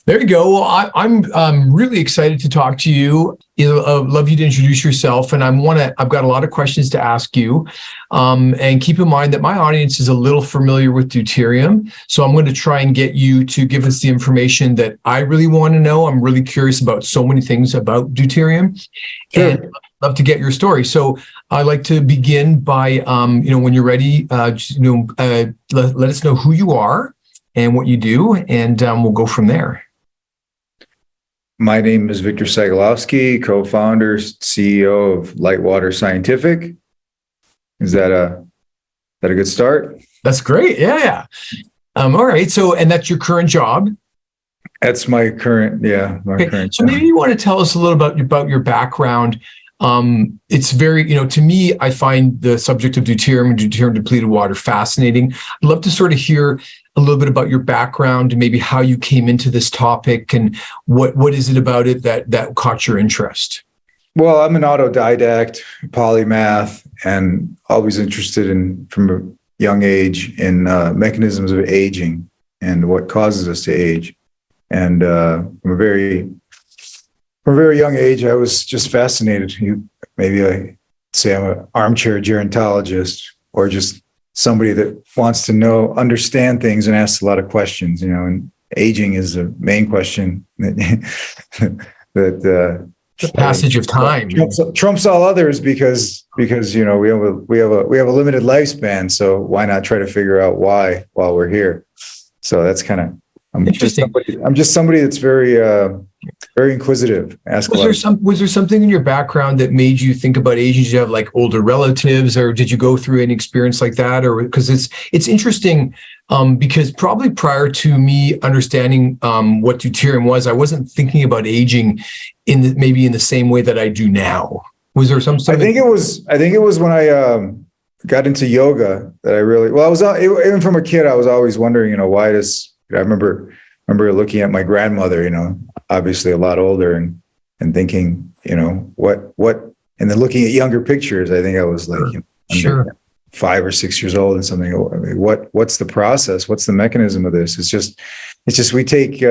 There you go. Well, I'm really excited to talk to you. Love you to introduce yourself, and I've got a lot of questions to ask you. And keep in mind that my audience is a little familiar with Deuterium, so I'm going to try and get you to give us the information that I really want to know. I'm really curious about so many things about Deuterium, Sure. and I'd love to get your story. So I'd like to begin by, when you're ready, let us know who you are and what you do, and we'll go from there. My name is Viktor Sagalovsky, co-founder, CEO of Lightwater Scientific. Is that a good start? That's great. Yeah. All right. So, and that's your current job? That's my current, current So job. maybe you want to tell us a little about your background. It's very, to me, I find the subject of deuterium and deuterium depleted water fascinating. I'd love to sort of hear a little bit about your background and maybe how you came into this topic and what is it about it that caught your interest? Well, I'm an autodidact, polymath, and always interested from a young age in mechanisms of aging and what causes us to age. And from a very young age, I was just fascinated. Maybe I say I'm an armchair gerontologist, or just somebody that wants to understand things and asks a lot of questions, and aging is the main question that The passage of time trumps all others because we have a limited lifespan. So why not try to figure out why while we're here? So that's kind of, I'm just somebody that's very inquisitive. Was there something in your background that made you think about aging? Did you have like older relatives, or did you go through an experience like that? Or because it's interesting, because probably prior to me understanding what deuterium was, I wasn't thinking about aging maybe in the same way that I do now. Was there some? I think it was when I got into yoga that I really, even from a kid, I was always wondering, why does, I remember looking at my grandmother, obviously a lot older, and thinking, what, and then looking at younger pictures. I think I was like, sure, 5 or 6 years old and something. I mean, what's the process? What's the mechanism of this? It's just we take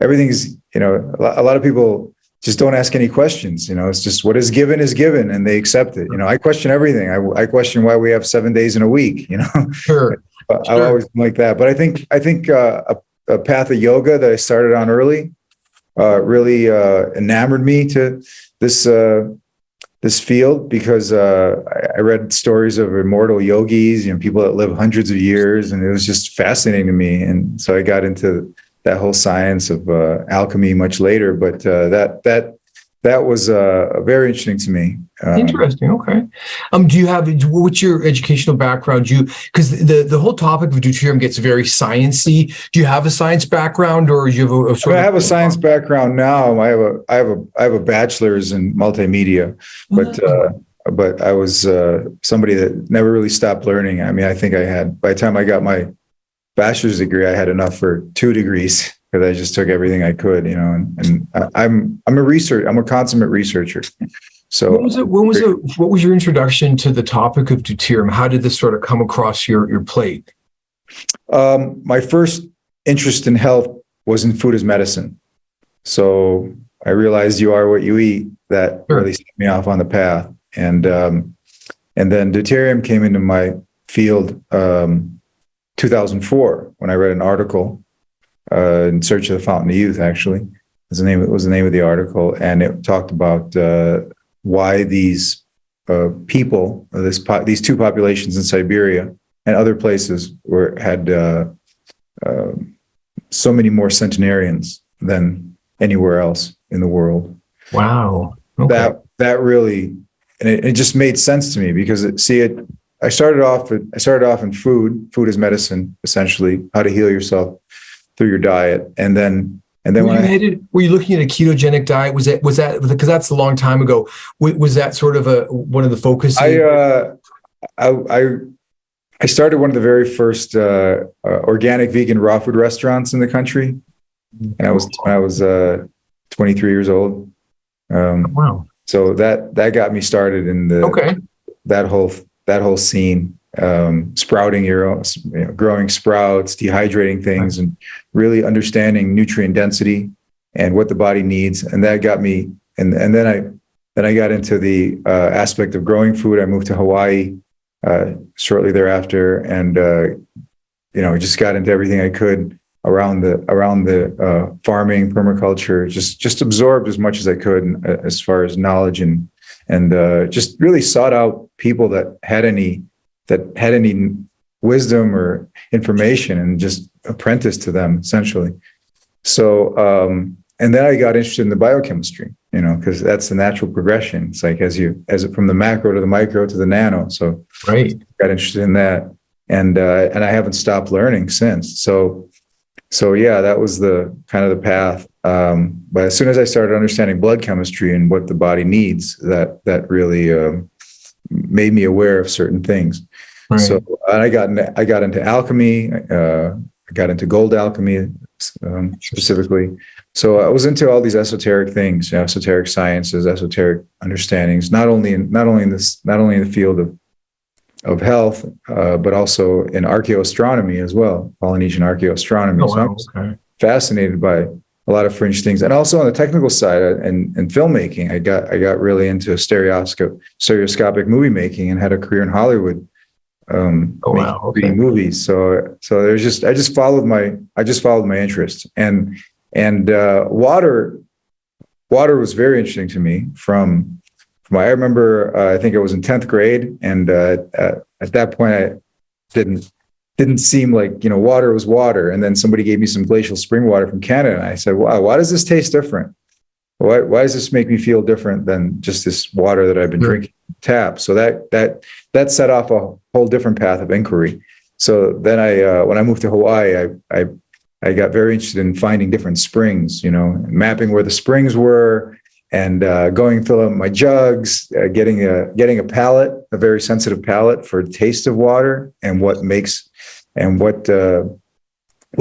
everything's, a lot of people just don't ask any questions. It's just what is given, and they accept it. I question everything. I question why we have 7 days in a week. Sure. I've always been like that. But I think a path of yoga that I started on early really enamored me to this field, because I read stories of immortal yogis, people that live hundreds of years, and it was just fascinating to me. And so I got into that whole science of alchemy much later. But that was very interesting to me. Interesting. Okay. What's your educational background? Because the whole topic of deuterium gets very sciencey. Do you have a science background, or you have I have a science background now. I have a bachelor's in multimedia, but I was somebody that never really stopped learning. I mean, I think by the time I got my bachelor's degree, I had enough for 2 degrees, because I just took everything I could, and I'm a consummate researcher. So what was your introduction to the topic of deuterium? How did this sort of come across your plate? My first interest in health was in food as medicine. So I realized you are what you eat. That really set me off on the path. And then deuterium came into my field 2004, when I read an article in Search of the Fountain of Youth, actually. Was the name of the article, and it talked about why these people, these 2 populations in Siberia and other places had so many more centenarians than anywhere else in the world. Wow. Okay. That really, and it just made sense to me, because I started off in food as medicine, essentially, how to heal yourself through your diet, and then were you looking at a ketogenic diet? Was that because that's a long time ago? Was that sort of one of the focuses? I started one of the very first organic vegan raw food restaurants in the country, and I was 23 years old. Wow! So that got me started in that whole scene. sprouting your own, growing sprouts, dehydrating things, and really understanding nutrient density and what the body needs. And that got me. And then I got into the aspect of growing food. I moved to Hawaii shortly thereafter, and just got into everything I could around the farming, permaculture. Just absorbed as much as I could as far as knowledge, and just really sought out people that had any wisdom or information, and just apprenticed to them essentially. So, and then I got interested in the biochemistry, because that's the natural progression. It's like as from the macro to the micro to the nano. So right. Got interested in that, and I haven't stopped learning since. So yeah, that was the kind of the path. But as soon as I started understanding blood chemistry and what the body needs, that really made me aware of certain things. Right. So and I got into alchemy. I got into Gould alchemy specifically. So I was into all these esoteric things, esoteric sciences, esoteric understandings, not only in the field of health, but also in archaeoastronomy as well, Polynesian archaeoastronomy. Oh, wow. So I was fascinated by a lot of fringe things, and also on the technical side and filmmaking, I got really into stereoscopic movie making, and had a career in Hollywood. Making movies. So I just followed my interest, and water was very interesting to me from I remember I think I was in 10th grade, and at that point I didn't seem like water was water, and then somebody gave me some glacial spring water from Canada, and I said, wow, why does this taste different? Why does this make me feel different than just this water that I've been drinking tap? So that set off a whole different path of inquiry. So then when I moved to Hawaii, I got very interested in finding different springs, mapping where the springs were, and going fill up my jugs, getting a palate, a very sensitive palate for taste of water, and what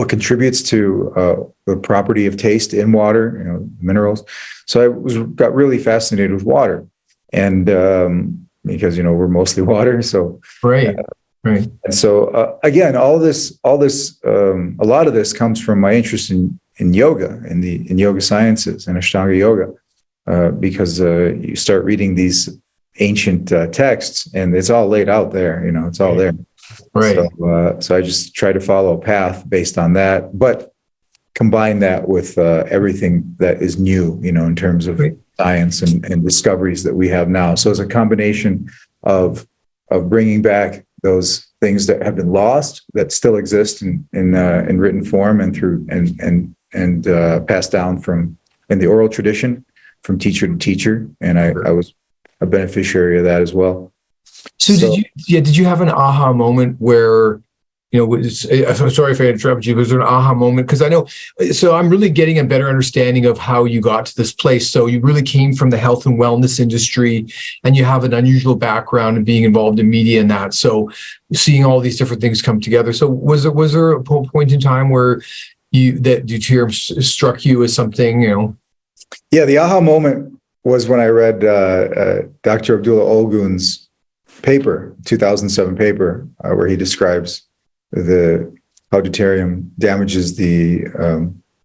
contributes to the property of taste in water, minerals. So I got really fascinated with water, and because we're mostly water. So right. And so again, a lot of this comes from my interest in yoga, in yoga sciences and Ashtanga yoga, because you start reading these ancient texts, and it's all laid out there. It's all there. Right. So I just try to follow a path based on that, but combine that with everything that is new, in terms of science and discoveries that we have now. So it's a combination of bringing back those things that have been lost, that still exist in written form and through and passed down in the oral tradition from teacher to teacher, and I was a beneficiary of that as well. So did you have an aha moment where, sorry if I interrupted you, was there an aha moment? Because I know, so I'm really getting a better understanding of how you got to this place. So you really came from the health and wellness industry, and you have an unusual background in being involved in media and that. So seeing all these different things come together. So was there a point in time where that Deuterium struck you as something, Yeah, the aha moment was when I read Dr. Abdullah Olgun's paper, 2007 paper, where he describes how deuterium damages the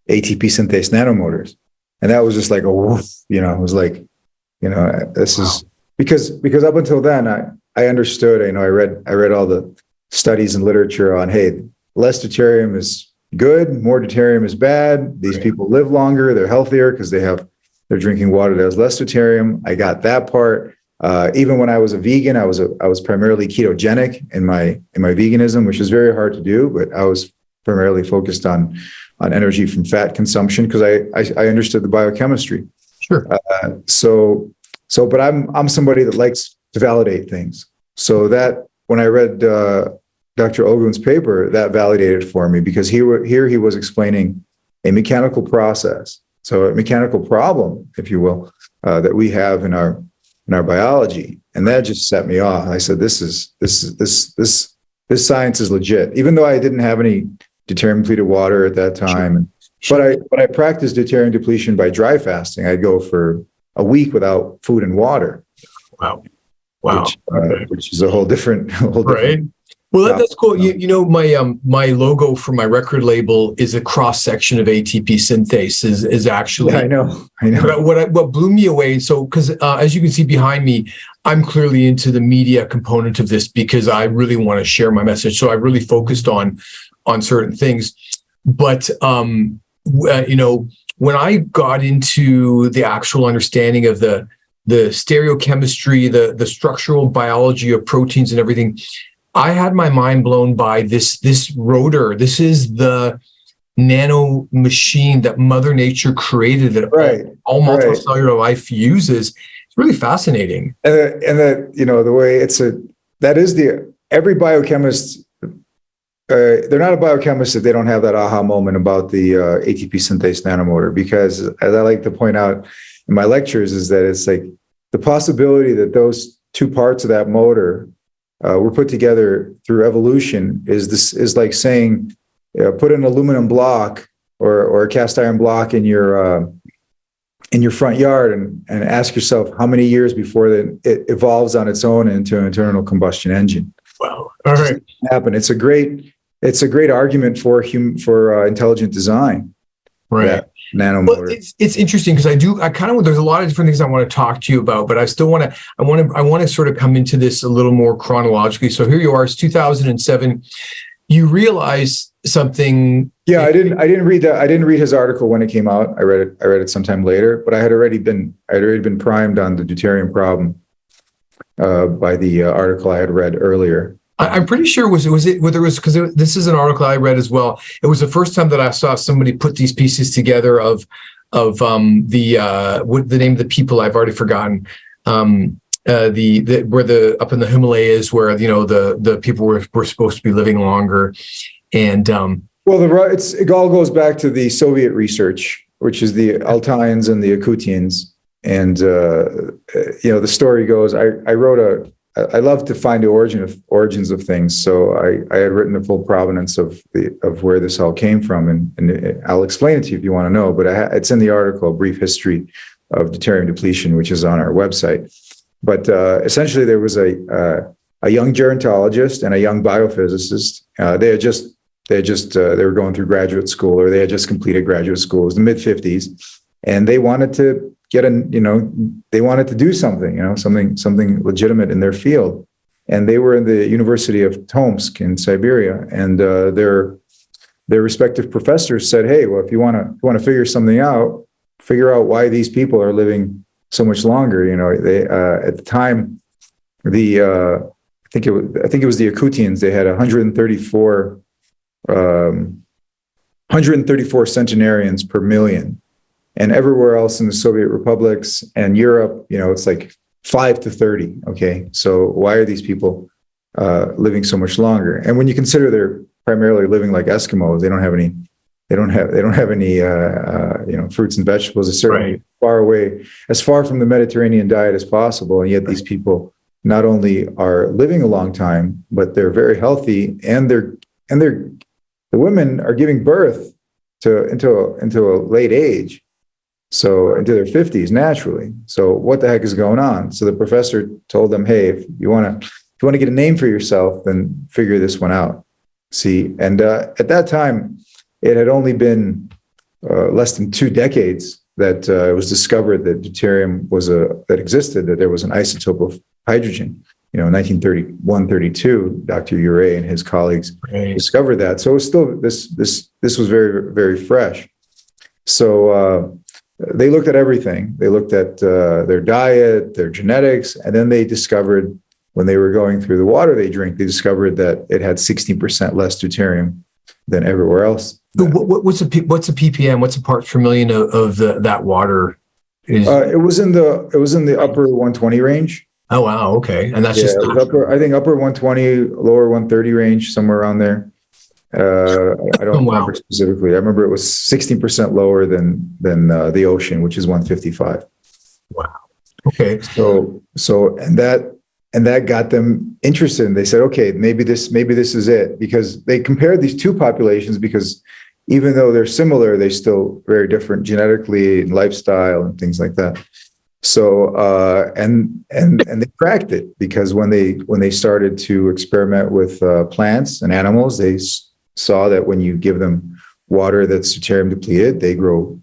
ATP synthase nanomotors, and that was just like it was like, this is because up until then I understood, I read all the studies and literature on, hey, less deuterium is good, more deuterium is bad. These people live longer, they're healthier because they're drinking water that has less deuterium. I got that part. Even when I was a vegan, I was primarily ketogenic in my veganism, which is very hard to do, but I was primarily focused on energy from fat consumption because I understood the biochemistry. Sure. But I'm somebody that likes to validate things. So that when I read Dr. Olgun's paper, that validated for me, because he was explaining a mechanical process, so a mechanical problem, if you will, that we have in our biology, and that just set me off. I said, this science is legit, even though I didn't have any deuterium depleted water at that time. Sure. But I practiced deuterium depletion by dry fasting. I'd go for a week without food and water. Wow. Which is a whole different Well, that's cool. You know, my logo for my record label is a cross section of ATP synthase. Is actually. Yeah, I know. What blew me away. So, because as you can see behind me, I'm clearly into the media component of this because I really want to share my message. So I really focused on certain things. But you know, when I got into the actual understanding of the stereochemistry, the structural biology of proteins and everything, I had my mind blown by this rotor. This is the nano machine that Mother Nature created that all multicellular life uses. It's really fascinating. And you know, the way every biochemist, they're not a biochemist if they don't have that aha moment about the ATP synthase nanomotor, because as I like to point out in my lectures is that it's like the possibility that those two parts of that motor were put together through evolution is like saying, put an aluminum block or a cast iron block in your front yard and ask yourself how many years before it evolves on its own into an internal combustion engine. Wow! All right, happen. It's a great argument for intelligent design. Right. Nanomotor. Well, it's interesting because there's a lot of different things I want to talk to you about, but I still want to sort of come into this a little more chronologically. So here you are, it's 2007. You realize something. Yeah, I didn't read that. I didn't read his article when it came out. I read it sometime later, but I had already been primed on the deuterium problem by the article I had read earlier. I'm pretty sure because this is an article I read as well. It was the first time that I saw somebody put these pieces together of the name of the people I've already forgotten. Up in the Himalayas where the people were supposed to be living longer, and it all goes back to the Soviet research, which is the Altaians and the Yakutians, and the story goes. I love to find the origins of things, so I had written the full provenance of where this all came from, and I'll explain it to you if you want to know. But it's in the article, A Brief History of Deuterium Depletion, which is on our website. But essentially, there was a young gerontologist and a young biophysicist. They were going through graduate school, or they had just completed graduate school. It was the mid '50s, and they wanted to they wanted to do something, something legitimate in their field. And they were in the University of Tomsk in Siberia, and their respective professors said, "Hey, well, if you want to figure out why these people are living so much longer." They at the time, I think it was the Yakutians. They had 134 centenarians per million. And everywhere else in the Soviet republics and Europe, it's like 5 to 30. Okay, so why are these people living so much longer? And when you consider they're primarily living like Eskimos, they don't have any fruits and vegetables. They're certainly as far from the Mediterranean diet as possible. And yet these people not only are living a long time, but they're very healthy, and the women are giving birth into a late age. So into their 50s naturally. So what the heck is going on? So the professor told them, "Hey, if you want to get a name for yourself, then figure this one out." See, and at that time, it had only been less than 2 decades that it was discovered that deuterium that existed, that there was an isotope of hydrogen. In 1931-32, Dr. Urey and his colleagues discovered that. So it was still this was very, very fresh. So they looked at everything. They looked at their diet, their genetics, and then they discovered, when they were going through the water they drink, they discovered that it had 60% less deuterium than everywhere else. So what's a ppm? What's a parts per million of that water? It was in the upper 120 range. Oh wow, okay, and that's I think upper 120, lower 130 range, somewhere around there. I don't remember specifically. I remember it was 16% lower than the ocean, which is 155. Wow. Okay. So that got them interested, and they said, okay, maybe this is it, because they compared these two populations, because even though they're similar, they're still very different genetically and lifestyle and things like that. So and they cracked it, because when they started to experiment with plants and animals, they saw that when you give them water that's deuterium depleted, they grow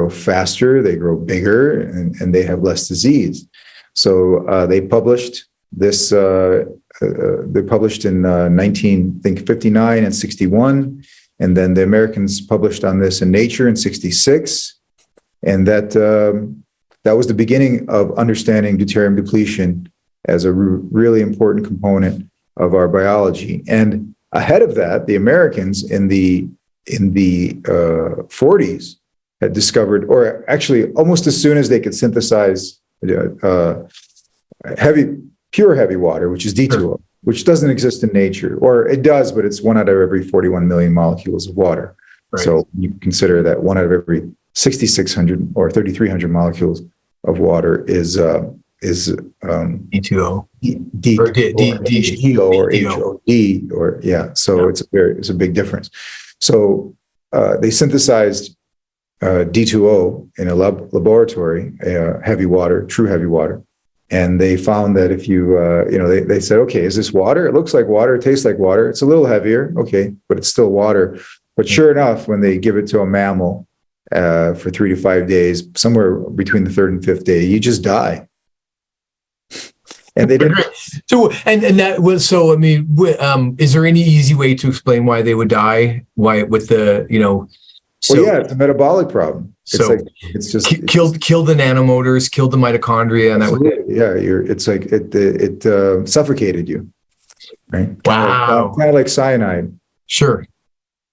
faster, they grow bigger, and they have less disease. So they published this. They published in 1959 and 61, and then the Americans published on this in Nature in 66, and that was the beginning of understanding deuterium depletion as a really important component of our biology. And ahead of that, the Americans in the 40s had discovered, or actually almost as soon as they could synthesize pure heavy water, which is D2O, which doesn't exist in nature, or it does, but it's 1 out of every 41 million molecules of water. Right. So you consider that 1 out of every 6,600 or 3,300 molecules of water is D2O, D2O or HOD, or yeah. So it's a big difference. So they synthesized D2O in a laboratory, heavy water, true heavy water. And they found that if you, they said, okay, is this water? It looks like water. It tastes like water. It's a little heavier. Okay, but it's still water. But sure enough, when they give it to a mammal for 3 to 5 days, somewhere between the 3rd and 5th day, you just die. And they didn't. So, and that was, so, I mean, is there any easy way to explain why they would die? Why with the, So, well, yeah, it's a metabolic problem. It's just kill the nanomotors, kill the mitochondria, and absolutely. It suffocated you, right? Wow, kind of like cyanide. Sure,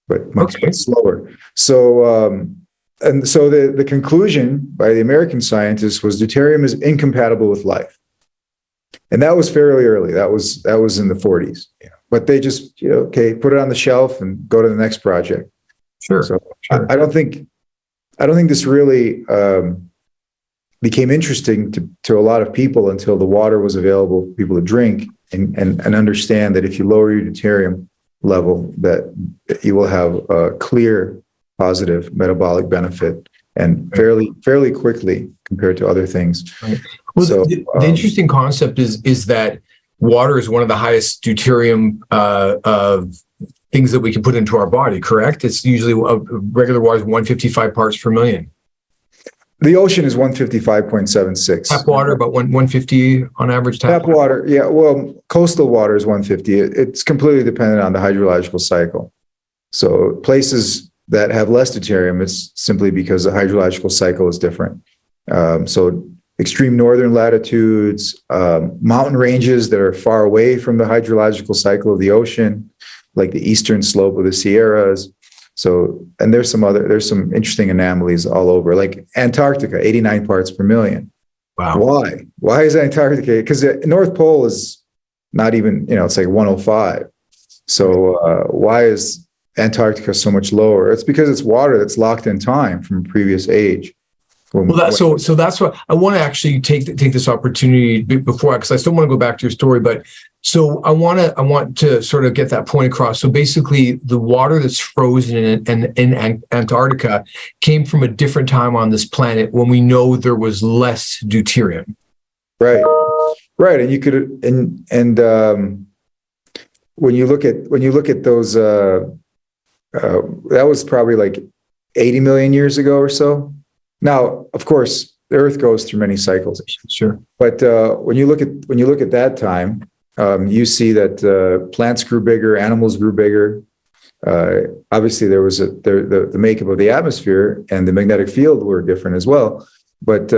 but much slower. So, so the conclusion by the American scientists was deuterium is incompatible with life, and that was fairly early. That was in the 40s. But they just put it on the shelf and go to the next project. Sure. So sure. I don't think this really became interesting to a lot of people until the water was available for people to drink and understand that if you lower your deuterium level, that you will have a clear positive metabolic benefit, and fairly quickly compared to other things. Right. Well, so, the interesting concept is that water is one of the highest deuterium things that we can put into our body, correct? It's usually regular water is 155 parts per million. The ocean is 155.76. Tap water, about 150 on average. Tap water, yeah. Well, coastal water is 150. It's completely dependent on the hydrological cycle. So places that have less deuterium, it's simply because the hydrological cycle is different. So extreme northern latitudes, mountain ranges that are far away from the hydrological cycle of the ocean, like the eastern slope of the Sierras. So, and there's some interesting anomalies all over, like Antarctica, 89 parts per million. Wow. Why? Why is Antarctica? Because the North Pole is not even, it's like 105. So why is Antarctica so much lower? It's because it's water that's locked in time from a previous age. Well, so that's what I want to actually take this opportunity before, because I still want to go back to your story, but so I want to sort of get that point across. So basically, the water that's frozen in Antarctica came from a different time on this planet when we know there was less deuterium. Right, and you could when you look at those, that was probably like 80 million years ago or so. Now, of course, the Earth goes through many cycles. Sure, but when you look at that time, you see that plants grew bigger, animals grew bigger. Obviously, there was the makeup of the atmosphere and the magnetic field were different as well. But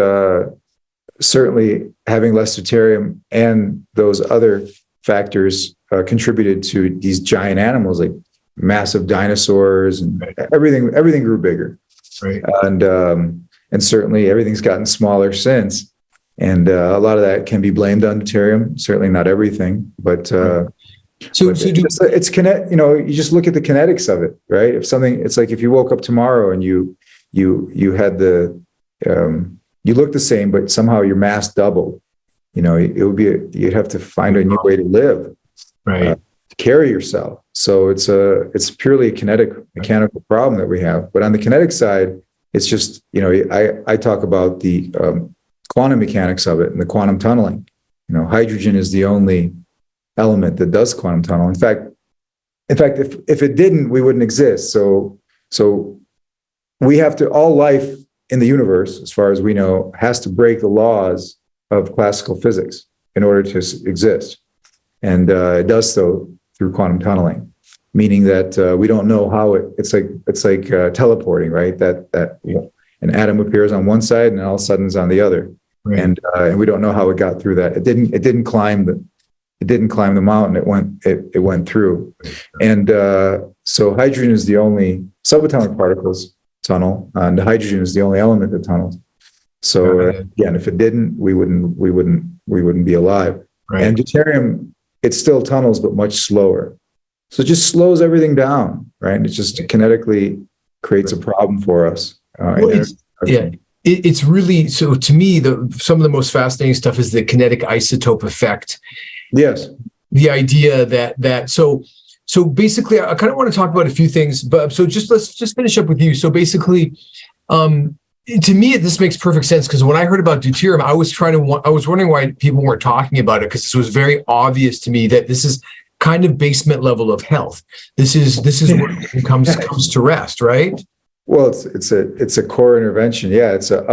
certainly, having less deuterium and those other factors contributed to these giant animals, like massive dinosaurs, and everything grew bigger. Right. And certainly everything's gotten smaller since. And a lot of that can be blamed on deuterium. Certainly not everything, but it's connect. You just look at the kinetics of it, right? It's like if you woke up tomorrow and you had you look the same, but somehow your mass doubled. It would be you'd have to find a new way to live, right? To carry yourself. So it's purely a mechanical problem that we have. But on the kinetic side, it's just I talk about the quantum mechanics of it and the quantum tunneling. Hydrogen is the only element that does quantum tunnel. In fact, if it didn't, we wouldn't exist. So we have to, all life in the universe, as far as we know, has to break the laws of classical physics in order to exist. And it does so through quantum tunneling, meaning that we don't know how it's like teleporting, right? That an atom appears on one side and all of a sudden it's on the other. Right. And we don't know how it got through that. It didn't climb the mountain. It went through. And so hydrogen is the only subatomic particles tunnel, and hydrogen is the only element that tunnels. So again, if it didn't, we wouldn't be alive. Right. And deuterium, it still tunnels, but much slower. So it just slows everything down, right? It just kinetically creates a problem for us. It's really, so to me, some of the most fascinating stuff is the kinetic isotope effect. Yes. The idea that so basically, I kind of want to talk about a few things, but so let's just finish up with you. So basically, to me, this makes perfect sense, because when I heard about deuterium, I was wondering why people weren't talking about it, because this was very obvious to me that this is kind of basement level of health. This is where it comes to rest, right? Well, it's a core intervention. Yeah, it's the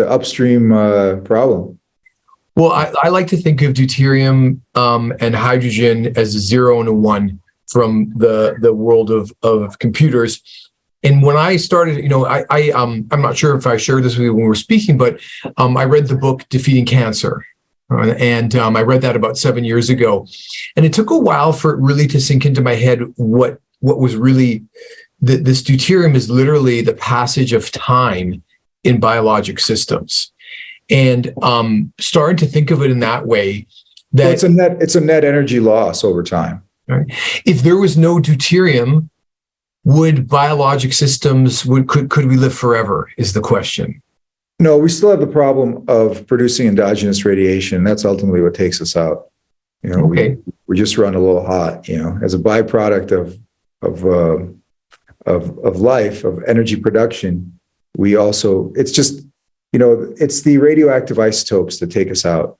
upstream problem. Well, I like to think of deuterium and hydrogen as a 0 and a 1 from the world of computers. And when I started, I'm not sure if I shared this with you when we were speaking, but I read the book Defeating Cancer. And I read that about 7 years ago. And it took a while for it really to sink into my head what was really, this deuterium is literally the passage of time in biologic systems. And starting to think of it in that way, that it's a net energy loss over time. Right? If there was no deuterium, would biologic systems, could we live forever, is the question. No, we still have the problem of producing endogenous radiation. That's ultimately what takes us out. We just run a little hot, as a byproduct of life, of energy production. We also, it's the radioactive isotopes that take us out.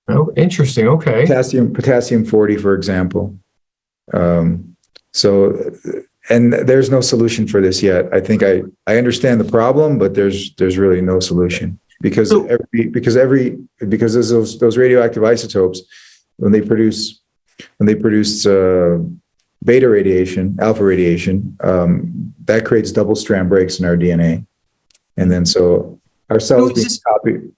Oh, interesting. Okay. Potassium 40, for example. And there's no solution for this yet. I think I understand the problem, but there's really no solution, because those radioactive isotopes, when they produce beta radiation, alpha radiation, that creates double strand breaks in our DNA, and then so our cells being copied.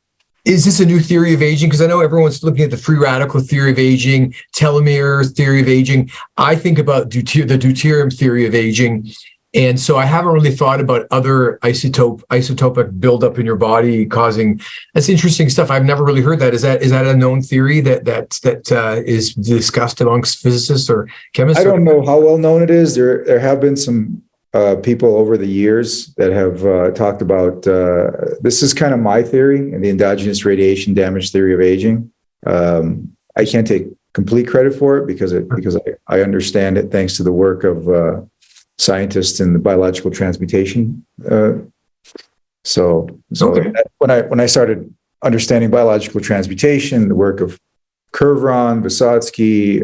Is this a new theory of aging? Because I know everyone's looking at the free radical theory of aging, telomere theory of aging. I think about the deuterium theory of aging. And so I haven't really thought about other isotopic buildup in your body causing. That's interesting stuff. I've never really heard that. Is that a known theory that is discussed amongst physicists or chemists? I don't know how well known it is. There have been some people over the years that have talked about, this is kind of my theory, and the endogenous radiation damage theory of aging. I can't take complete credit for it because I understand it thanks to the work of scientists in the biological transmutation. So okay. When I started understanding biological transmutation, the work of Kurvron, Vysotsky,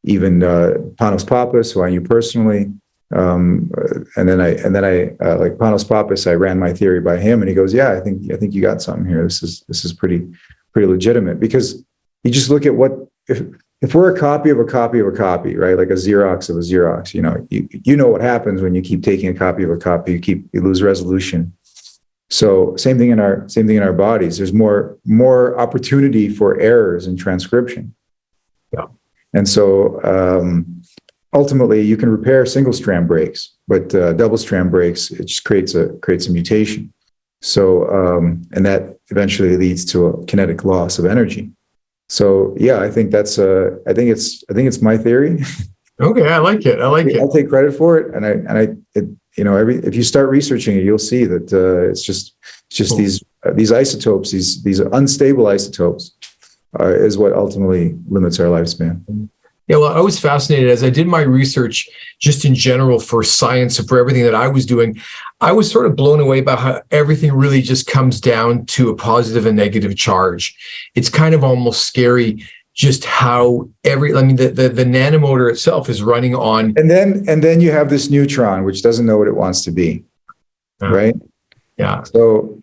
even Panos Pappas, who I knew personally. And then I like Panos Pappas, I ran my theory by him, and he goes, "Yeah, I think you got something here. This is pretty legitimate, because you just look at if we're a copy of a copy of a copy, right? Like a Xerox of a Xerox. You know what happens when you keep taking a copy of a copy. You lose resolution. So same thing in our bodies. There's more opportunity for errors in transcription. Yeah, and so. Ultimately, you can repair single strand breaks, but double strand breaks, it just creates a mutation. So, and that eventually leads to a kinetic loss of energy. So, yeah, I think I think it's my theory. Okay, I like it. I'll take credit for it, if you start researching it, you'll see that it's just cool. These isotopes, these unstable isotopes, is what ultimately limits our lifespan. Yeah, well, I was fascinated as I did my research just in general for science and for everything that I was doing. I was sort of blown away by how everything really just comes down to a positive and negative charge. It's kind of almost scary just how the nanomotor itself is running on. And then you have this neutron, which doesn't know what it wants to be, right? Yeah. So,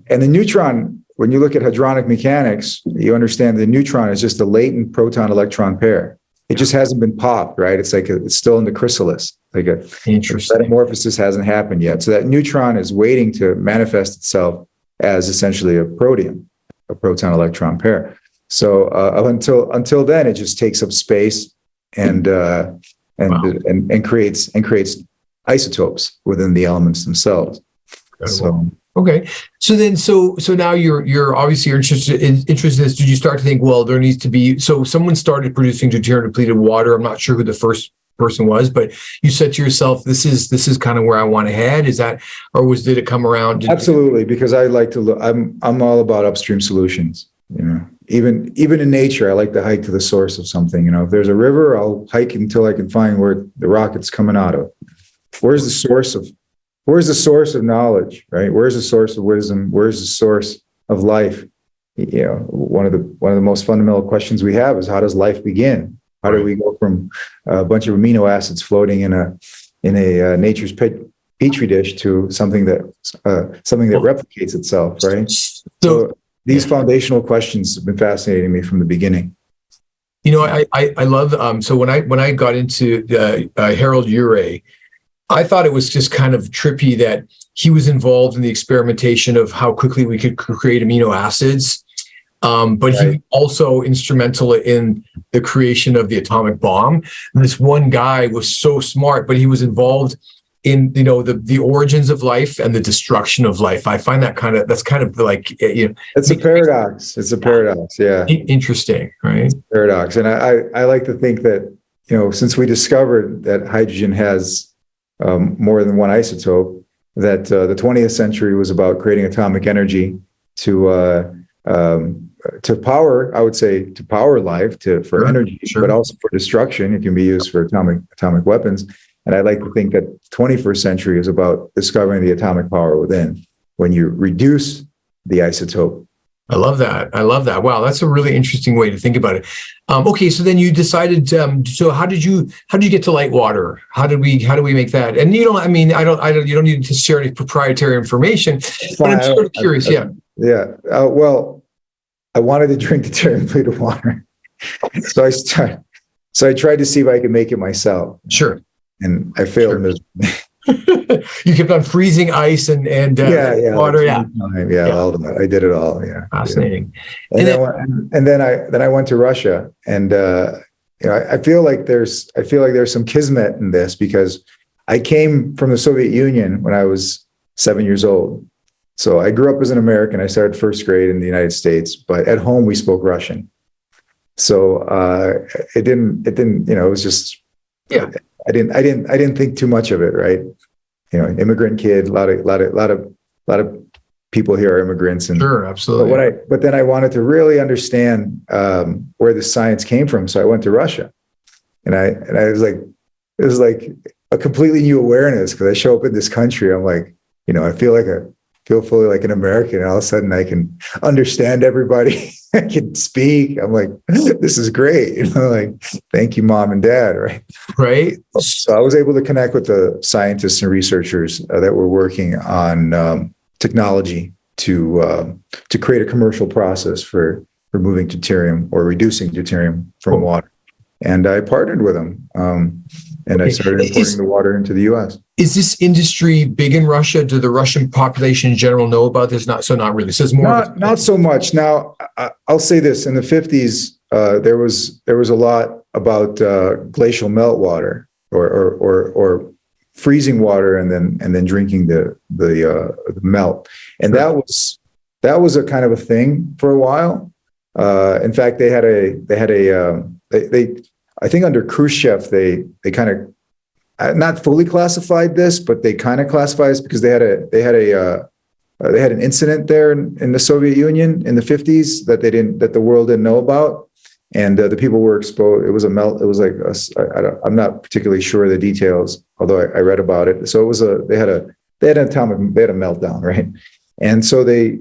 and the neutron, when you look at hadronic mechanics, you understand the neutron is just a latent proton-electron pair. It just hasn't been popped, right? It's like it's still in the chrysalis. Interesting. Metamorphosis hasn't happened yet. So that neutron is waiting to manifest itself as essentially a protein, a proton-electron pair. So until then, it just takes up space and creates isotopes within the elements themselves. So okay, so now you're obviously interested in this. Did you start to think, well, there needs to be, so someone started producing deuterium depleted water. I'm not sure who the first person was, but you said to yourself, this is kind of where I want to head. Is that, or did it come around? Absolutely, because I like to look. I'm all about upstream solutions. Even in nature, I like to hike to the source of something. If there's a river, I'll hike until I can find where the rocket's coming out of. Where's the source of knowledge, right? Where's the source of wisdom? Where's the source of life? One of the most fundamental questions we have is, how does life begin? How do we go from a bunch of amino acids floating in a nature's petri dish to something that replicates itself, right? So these foundational questions have been fascinating me from the beginning. I love, so when I got into Harold Urey, I thought it was just kind of trippy that he was involved in the experimentation of how quickly we could create amino acids. But right. He was also instrumental in the creation of the atomic bomb. And this one guy was so smart, but he was involved in, the origins of life and the destruction of life. I find that's kind of like, it's a paradox. It's a paradox. Yeah. Interesting. Right. It's a paradox. And I like to think that, since we discovered that hydrogen has more than one isotope, that the 20th century was about creating atomic energy to power, I would say, to power life, for energy, but also for destruction. It can be used for atomic weapons. And I like to think that the 21st century is about discovering the atomic power within, when you reduce the isotope. I love that. Wow, that's a really interesting way to think about it. Okay, so then you decided. So how did you get to light water? How do we make that? And you don't need to share any proprietary information. But I'm sort of curious. Well, I wanted to drink deuterium depleted water, so I tried to see if I could make it myself. Sure. And I failed miserably. You kept on freezing ice and water. All of that. I did it all. Yeah. Fascinating. Yeah. And then I went to Russia, and I feel like there's some kismet in this, because I came from the Soviet Union when I was 7 years old. So I grew up as an American. I started first grade in the United States, but at home we spoke Russian. So it was just, I didn't think too much of it, right? Immigrant kid, a lot of people here are immigrants, and sure, absolutely. But then I wanted to really understand where the science came from, so I went to Russia, and I was like, it was like a completely new awareness, because I show up in this country, I'm like, I feel fully like an American, and all of a sudden I can understand everybody. I can speak. I'm like, this is great. Like, thank you, Mom and Dad. Right. So I was able to connect with the scientists and researchers that were working on technology to create a commercial process for removing deuterium or reducing deuterium from water. And I partnered with them. And I started importing the water into the U.S. Is this industry big in Russia? Do the Russian population in general know about this? Not really. So it's more not so much. Now, I'll say this: in the 50s, there was a lot about glacial meltwater or freezing water and then drinking the melt, and that was a kind of a thing for a while. In fact, they had a I think under Khrushchev, they kind of not fully classified this, but they kind of classified this because they had an incident there in the Soviet Union in the 50s that the world didn't know about, and the people were exposed. It was a melt. It was like I'm not particularly sure of the details, although I read about it. So they had they had a meltdown, right? And so they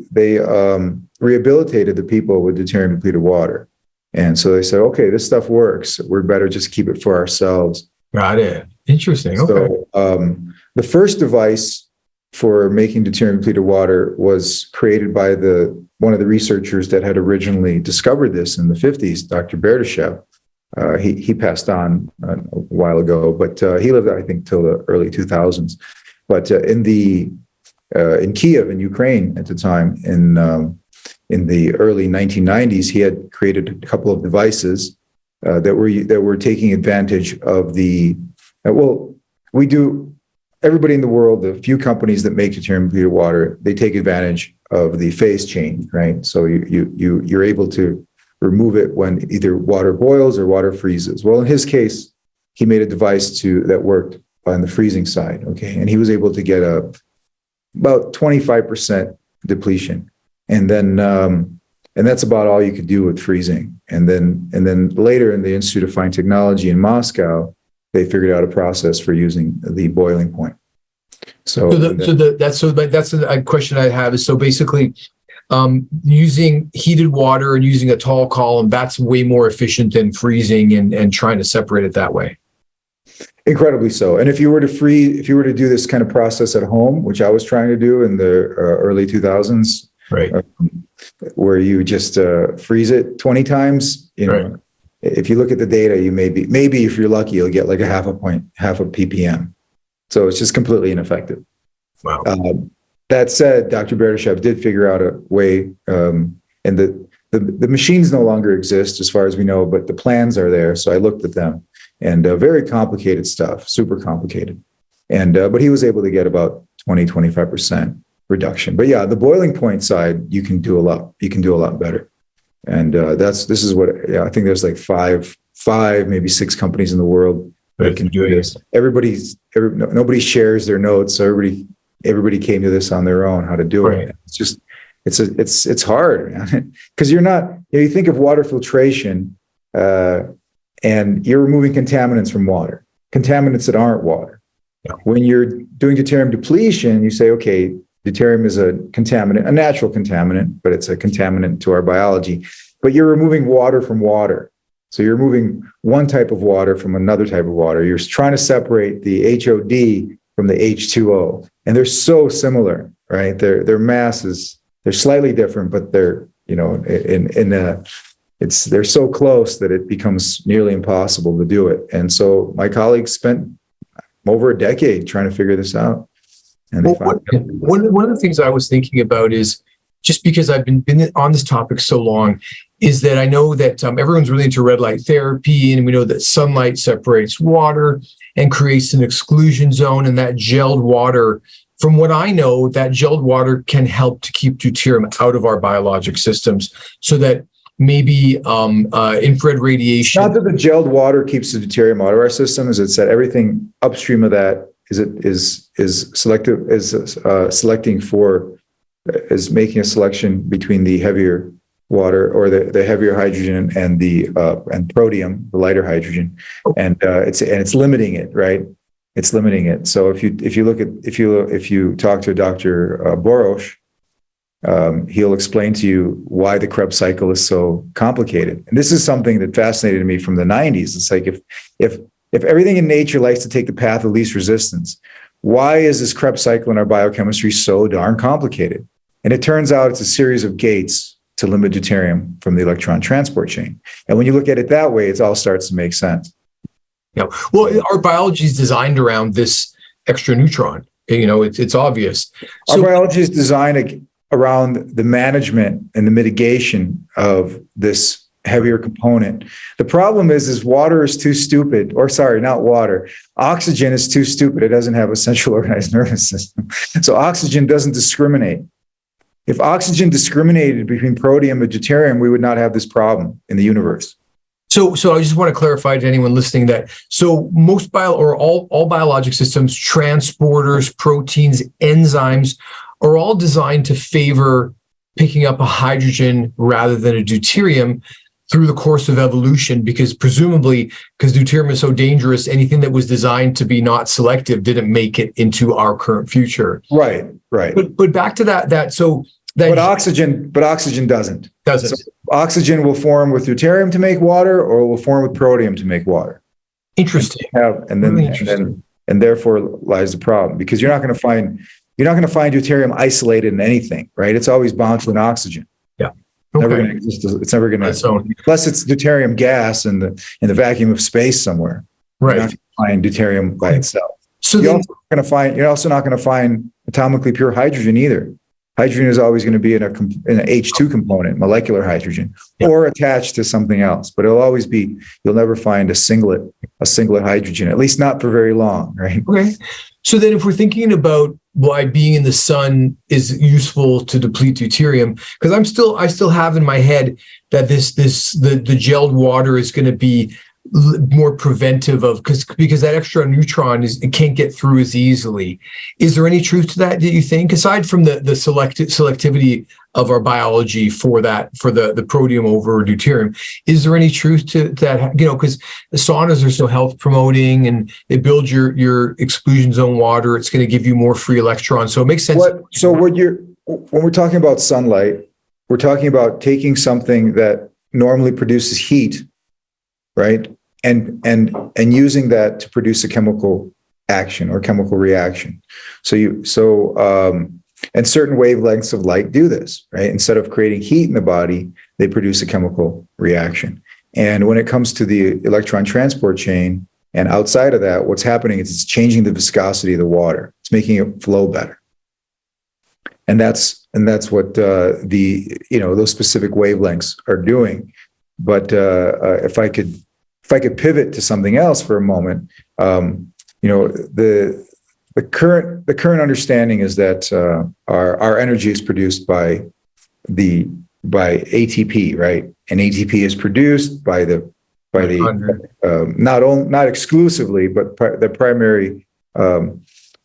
rehabilitated the people with deuterium depleted water. And so they said, okay, this stuff works. We're better just keep it for ourselves. Got it. Interesting. Okay. So the first device for making deuterium depleted water was created by one of the researchers that had originally discovered this in the 50s, Dr. Berdyshev. He passed on a while ago, but he lived, I think, till the early 2000s. But in Kiev, in Ukraine at the time, in the early 1990s, he had created a couple of devices that were taking advantage of everybody in the world, the few companies that make deuterium depleted water, they take advantage of the phase change, right? So you're able to remove it when either water boils or water freezes. Well, in his case, he made a device that worked on the freezing side, okay? And he was able to get about 25% depletion. And then and that's about all you could do with freezing. And then later in the Institute of Fine Technology in Moscow, they figured out a process for using the boiling point. That's a question I have is, so basically using heated water and using a tall column, that's way more efficient than freezing and trying to separate it that way. Incredibly so. And if you were to do this kind of process at home, which I was trying to do in the early 2000s, right, where you just freeze it 20 times, right. If you look at the data, you maybe if you're lucky, you'll get like half a ppm. So it's just completely ineffective. Wow. That said, Dr. Berdyshev did figure out a way, and the machines no longer exist as far as we know, but the plans are there. So I looked at them, and very complicated stuff, super complicated. And but he was able to get about 25% reduction. But yeah, the boiling point side, you can do a lot better. And this is what I think. There's like five, maybe 6 companies in the world that can do this. Nobody shares their notes, so everybody came to this on their own how to do it. It's just it's hard because you think of water filtration and you're removing contaminants from water, contaminants that aren't water. Yeah. When you're doing deuterium depletion, you say, okay, deuterium is a contaminant, a natural contaminant, but it's a contaminant to our biology. But you're removing water from water. So you're removing one type of water from another type of water. You're trying to separate the HOD from the H2O. And they're so similar, right? Their masses, they're slightly different, but they're, they're so close that it becomes nearly impossible to do it. And so my colleagues spent over a decade trying to figure this out. And one of the things I was thinking about is, just because I've been on this topic so long, is that I know that everyone's really into red light therapy, and we know that sunlight separates water and creates an exclusion zone, and that gelled water, from what I know, that gelled water can help to keep deuterium out of our biologic systems, so that maybe infrared radiation. Not that the gelled water keeps the deuterium out of our system, as it said, everything upstream of that is making a selection between the heavier water, or the heavier hydrogen, and and protium, the lighter hydrogen, and it's limiting it, right? It's limiting it. So if you talk to Dr. Borosh, he'll explain to you why the Krebs cycle is so complicated. And this is something that fascinated me from the 90s. It's like if everything in nature likes to take the path of least resistance, why is this Krebs cycle in our biochemistry so darn complicated? And it turns out it's a series of gates to limit deuterium from the electron transport chain. And when you look at it that way, it all starts to make sense. Yeah. Well, our biology is designed around this extra neutron. It's obvious. Our biology is designed around the management and the mitigation of this heavier component. The problem is water is too stupid, or sorry, not water. Oxygen is too stupid. It doesn't have a central organized nervous system. So oxygen doesn't discriminate. If oxygen discriminated between protium and deuterium, we would not have this problem in the universe. So I just want to clarify to anyone listening that most all biologic systems, transporters, proteins, enzymes, are all designed to favor picking up a hydrogen rather than a deuterium. through the course of evolution, because presumably, because deuterium is so dangerous, anything that was designed to be not selective didn't make it into our current future. Right. But back to that. So that But oxygen doesn't. doesn't. So oxygen will form with deuterium to make water, or will form with protium to make water. Interesting. And therefore lies the problem, because you're not going to find deuterium isolated in anything, right? It's always bound to an oxygen. Yeah. Never going to exist. It's never going to, unless it's deuterium gas in the vacuum of space somewhere. Right. You're not going to find deuterium by itself. So you're also not going to find atomically pure hydrogen either. Hydrogen is always going to be in a H2 component, molecular hydrogen, or attached to something else. But it'll always be, you'll never find a singlet hydrogen, at least not for very long, right? Okay. So then if we're thinking about why being in the sun is useful to deplete deuterium, because I still have in my head that the gelled water is going to be more preventive of, because that extra neutron it can't get through as easily. Is there any truth to that, do you think, aside from the selectivity of our biology for the protium over deuterium? Is there any truth to that? Because the saunas are so health promoting, and they build your exclusion zone water. It's going to give you more free electrons, so it makes sense. When we're talking about sunlight, we're talking about taking something that normally produces heat, right? And using that to produce a chemical action or chemical reaction. And certain wavelengths of light do this, right? Instead of creating heat in the body, they produce a chemical reaction. And when it comes to the electron transport chain and outside of that, what's happening is it's changing the viscosity of the water. It's making it flow better. And that's what those specific wavelengths are doing. But if I could pivot to something else for a moment, the current understanding is that our energy is produced by ATP, right? And ATP is produced by not exclusively, but the primary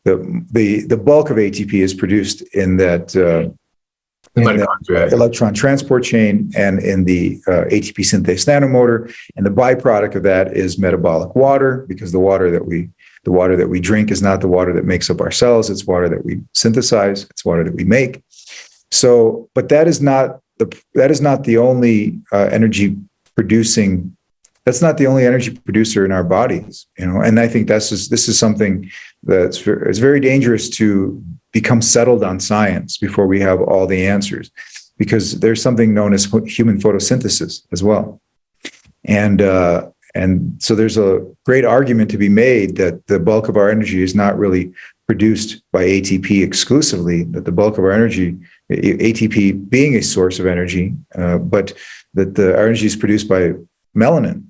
the bulk of ATP is produced in that. In the electron transport chain and in the ATP synthase nanomotor, and the byproduct of that is metabolic water, because the water that we drink is not the water that makes up our cells; it's water that we synthesize, it's water that we make. So, but that is not the only energy producing. That's not the only energy producer in our bodies, And I think this is something it's very dangerous to become settled on science before we have all the answers, because there's something known as human photosynthesis as well. And so there's a great argument to be made that the bulk of our energy is not really produced by ATP exclusively, that the bulk of our energy, ATP being a source of energy, but that our energy is produced by melanin.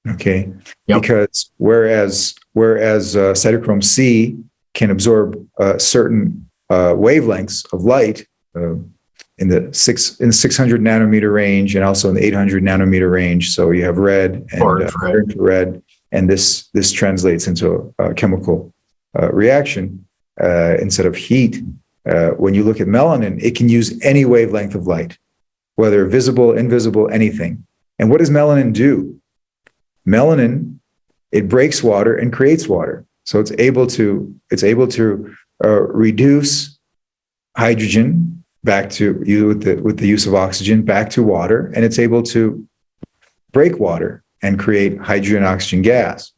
Okay. Yep. Because whereas cytochrome C can absorb certain wavelengths of light in the 600 nanometer range, and also in the 800 nanometer range. So you have red and infrared, and this translates into a chemical reaction instead of heat. When you look at melanin, it can use any wavelength of light, whether visible, invisible, anything. And what does melanin do? Melanin, it breaks water and creates water. So it's able to reduce hydrogen back to with the use of oxygen back to water, and it's able to break water and create hydrogen oxygen gas.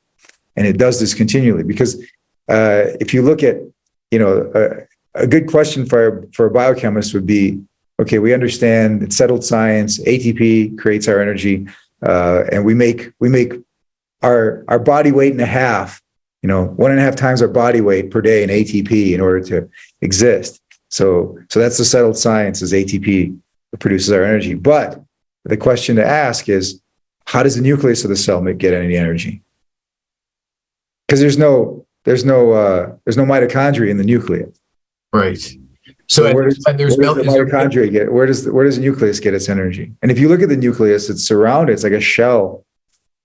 And it does this continually, because if you look at a good question for a biochemist would be, okay, we understand it's settled science. ATP creates our energy, and we make our body weight and a half. 1.5 times our body weight per day in ATP in order to exist. So that's the settled science, is ATP produces our energy. But the question to ask is, how does the nucleus of the cell get any energy? Because there's no mitochondria in the nucleus. Right. So where does the mitochondria get? Where does the nucleus get its energy? And if you look at the nucleus, it's surrounded. It's like a shell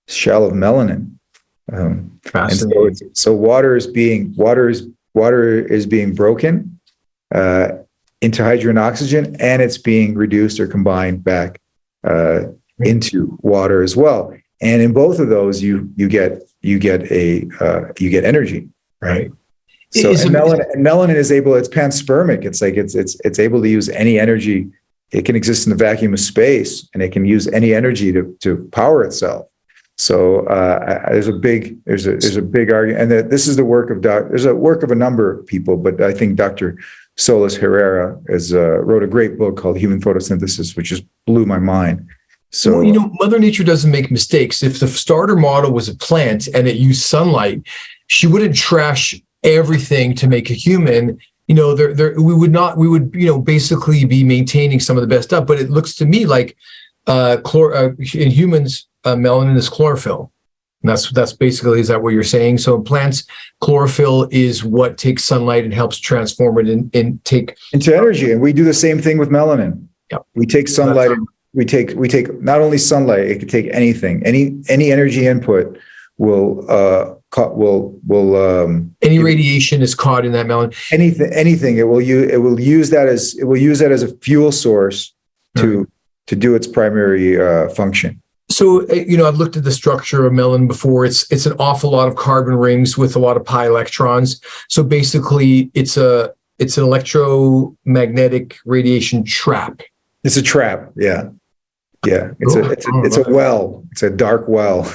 of melanin. And so water is being broken into hydrogen and oxygen, and it's being reduced or combined back into water as well. And in both of those, you get energy, right? So melanin is able, it's panspermic. It's like it's able to use any energy. It can exist in the vacuum of space, and it can use any energy to power itself. So there's a big argument, and this is the work of there's a work of a number of people, but I think Dr. Solis Herrera wrote a great book called Human Photosynthesis, which just blew my mind. So Mother Nature doesn't make mistakes. If the starter model was a plant and it used sunlight, she wouldn't trash everything to make a human. We would basically be maintaining some of the best stuff. But it looks to me like in humans, melanin is chlorophyll. And that's basically, is that what you're saying? So in plants, chlorophyll is what takes sunlight and helps transform it and take into energy. And we do the same thing with melanin. Yep. We take sunlight. We take not only sunlight. It could take anything. Any energy input will any radiation is caught in that melanin. Anything. It will use that as a fuel source to do its primary function. So, I've looked at the structure of melanin before. It's an awful lot of carbon rings with a lot of pi electrons. So basically, it's an electromagnetic radiation trap. It's a trap. Yeah. Yeah. It's a well. It's a dark well.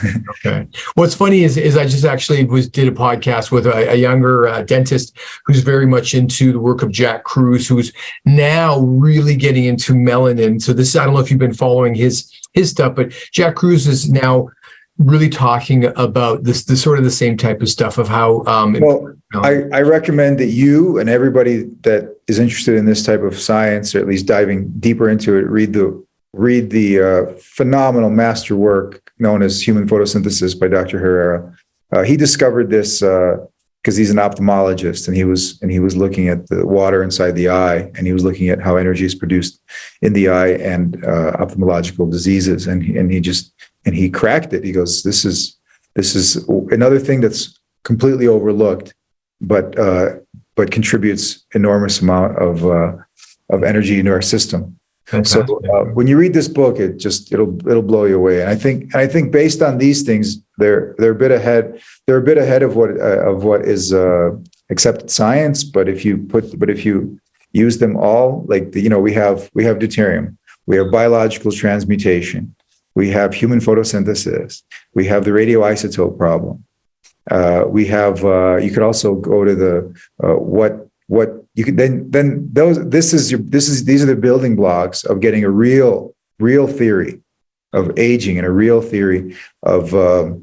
Okay. What's funny is I just actually did a podcast with a younger dentist who's very much into the work of Jack Kruse, who's now really getting into melanin. So this, I don't know if you've been following his stuff, but Jack Kruse is now really talking about this sort of the same type of stuff of how. I recommend that you and everybody that is interested in this type of science, or at least diving deeper into it, read the phenomenal master work known as Human Photosynthesis by Dr. Herrera. He discovered this because he's an ophthalmologist, and he was looking at the water inside the eye, and he was looking at how energy is produced in the eye and ophthalmological diseases, and he cracked it. He goes, this is another thing that's completely overlooked, but contributes enormous amount of energy into our system. Fantastic. So when you read this book, it'll blow you away. And I think based on these things, they're a bit ahead. They're a bit ahead of what is accepted science. But if you use them all, like we have deuterium, we have biological transmutation, we have human photosynthesis, we have the radioisotope problem. We have you could also go to the what you could then these are the building blocks of getting a real theory of aging and a real theory of how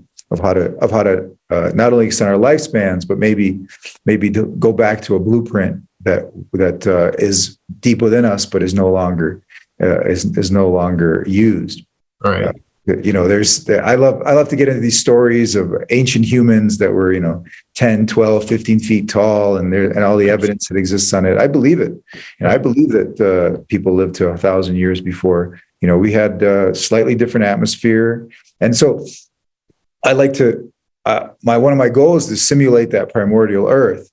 to not only extend our lifespans, but maybe to go back to a blueprint that is deep within us, but is no longer used. All right. I love to get into these stories of ancient humans that were 10, 12, 15 feet tall, and all the evidence that exists on it. I believe it, and I believe that people lived to 1,000 years before. We had slightly different atmosphere, and so I like to one of my goals is to simulate that primordial Earth,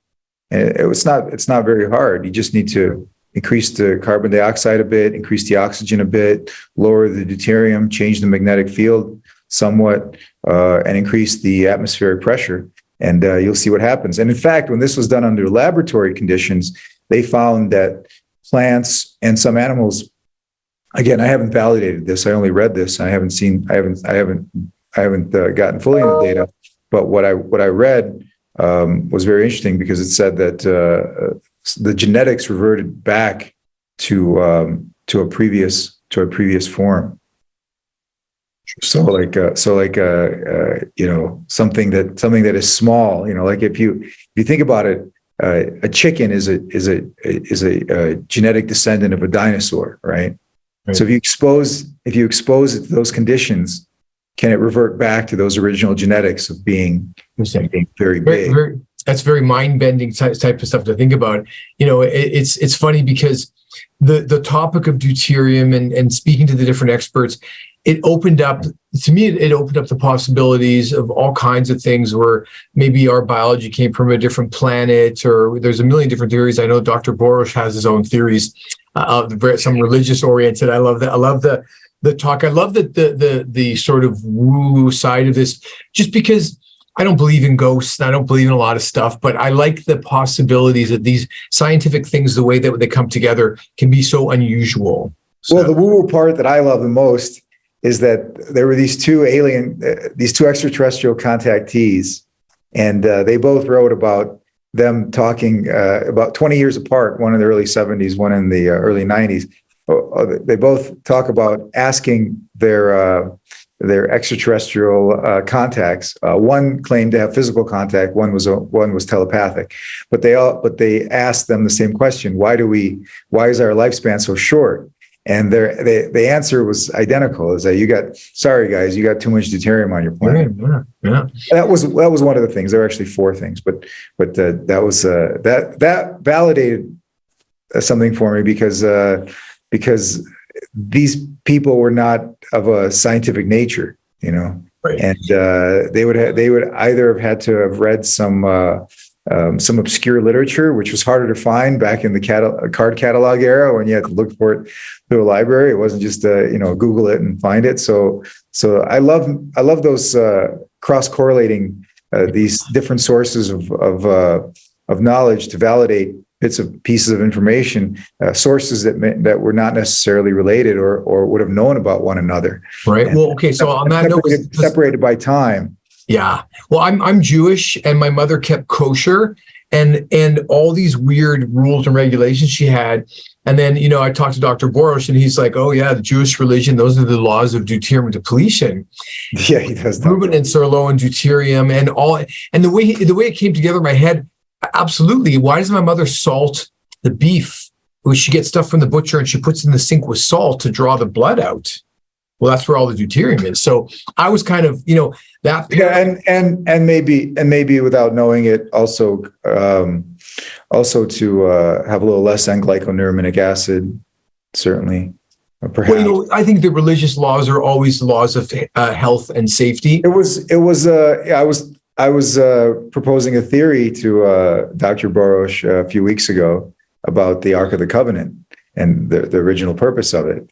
and it's not very hard. You just need to increase the carbon dioxide a bit, increase the oxygen a bit, lower the deuterium, change the magnetic field somewhat, and increase the atmospheric pressure. And you'll see what happens. And in fact, when this was done under laboratory conditions, they found that plants and some animals, again, I haven't validated this. I only read this. I haven't gotten fully into the data. But what I read was very interesting, because it said that the genetics reverted back to a previous form. So something that is small. Like if you think about it, a chicken is a genetic descendant of a dinosaur, right? So if you expose it to those conditions, can it revert back to those original genetics of being very big? That's very mind-bending type of stuff to think about. It's funny because the topic of deuterium and speaking to the different experts, it opened up the possibilities of all kinds of things where maybe our biology came from a different planet, or there's a million different theories. I know Dr. Borosh has his own theories, some religious oriented. I love that. I love the talk. I love the sort of woo side of this, just because I don't believe in ghosts and I don't believe in a lot of stuff, but I like the possibilities that these scientific things, the way that they come together, can be so unusual. So. Well, the woo-woo part that I love the most is that there were these two extraterrestrial contactees, and they both wrote about them talking about 20 years apart, one in the early 70s, one in the early 90s. They both talk about asking their extraterrestrial contacts. One claimed to have physical contact. One was telepathic, but they asked them the same question: Why is our lifespan so short? And the answer was identical: is that you got too much deuterium on your planet. Yeah. That was one of the things. There were actually four things, but that validated something for me because these people were not of a scientific nature, right. And they would either have had to have read some obscure literature, which was harder to find back in the card catalog era when you had to look for it through a library. It wasn't just Google it and find it. So I love those cross-correlating these different sources of knowledge to validate pieces of information, sources that were not necessarily related or would have known about one another. Right. And well, okay. So on that note, separated by time. Yeah. Well, I'm Jewish, and my mother kept kosher, and all these weird rules and regulations she had. And then, I talked to Dr. Boros, and he's like, "Oh yeah, the Jewish religion, those are the laws of deuterium depletion." Yeah, he does. Reuben and Sirlo and deuterium and all. And the way it came together in my head, absolutely. Why does my mother salt the beef? Well, she gets stuff from the butcher and she puts it in the sink with salt to draw the blood out. Well, that's where all the deuterium is. So I was kind of, that. Yeah, and maybe without knowing it, also to have a little less N-glyconeurominic acid, certainly. Perhaps. Well, I think the religious laws are always laws of health and safety. I was proposing a theory to Dr. Boros a few weeks ago about the Ark of the Covenant and the original purpose of it.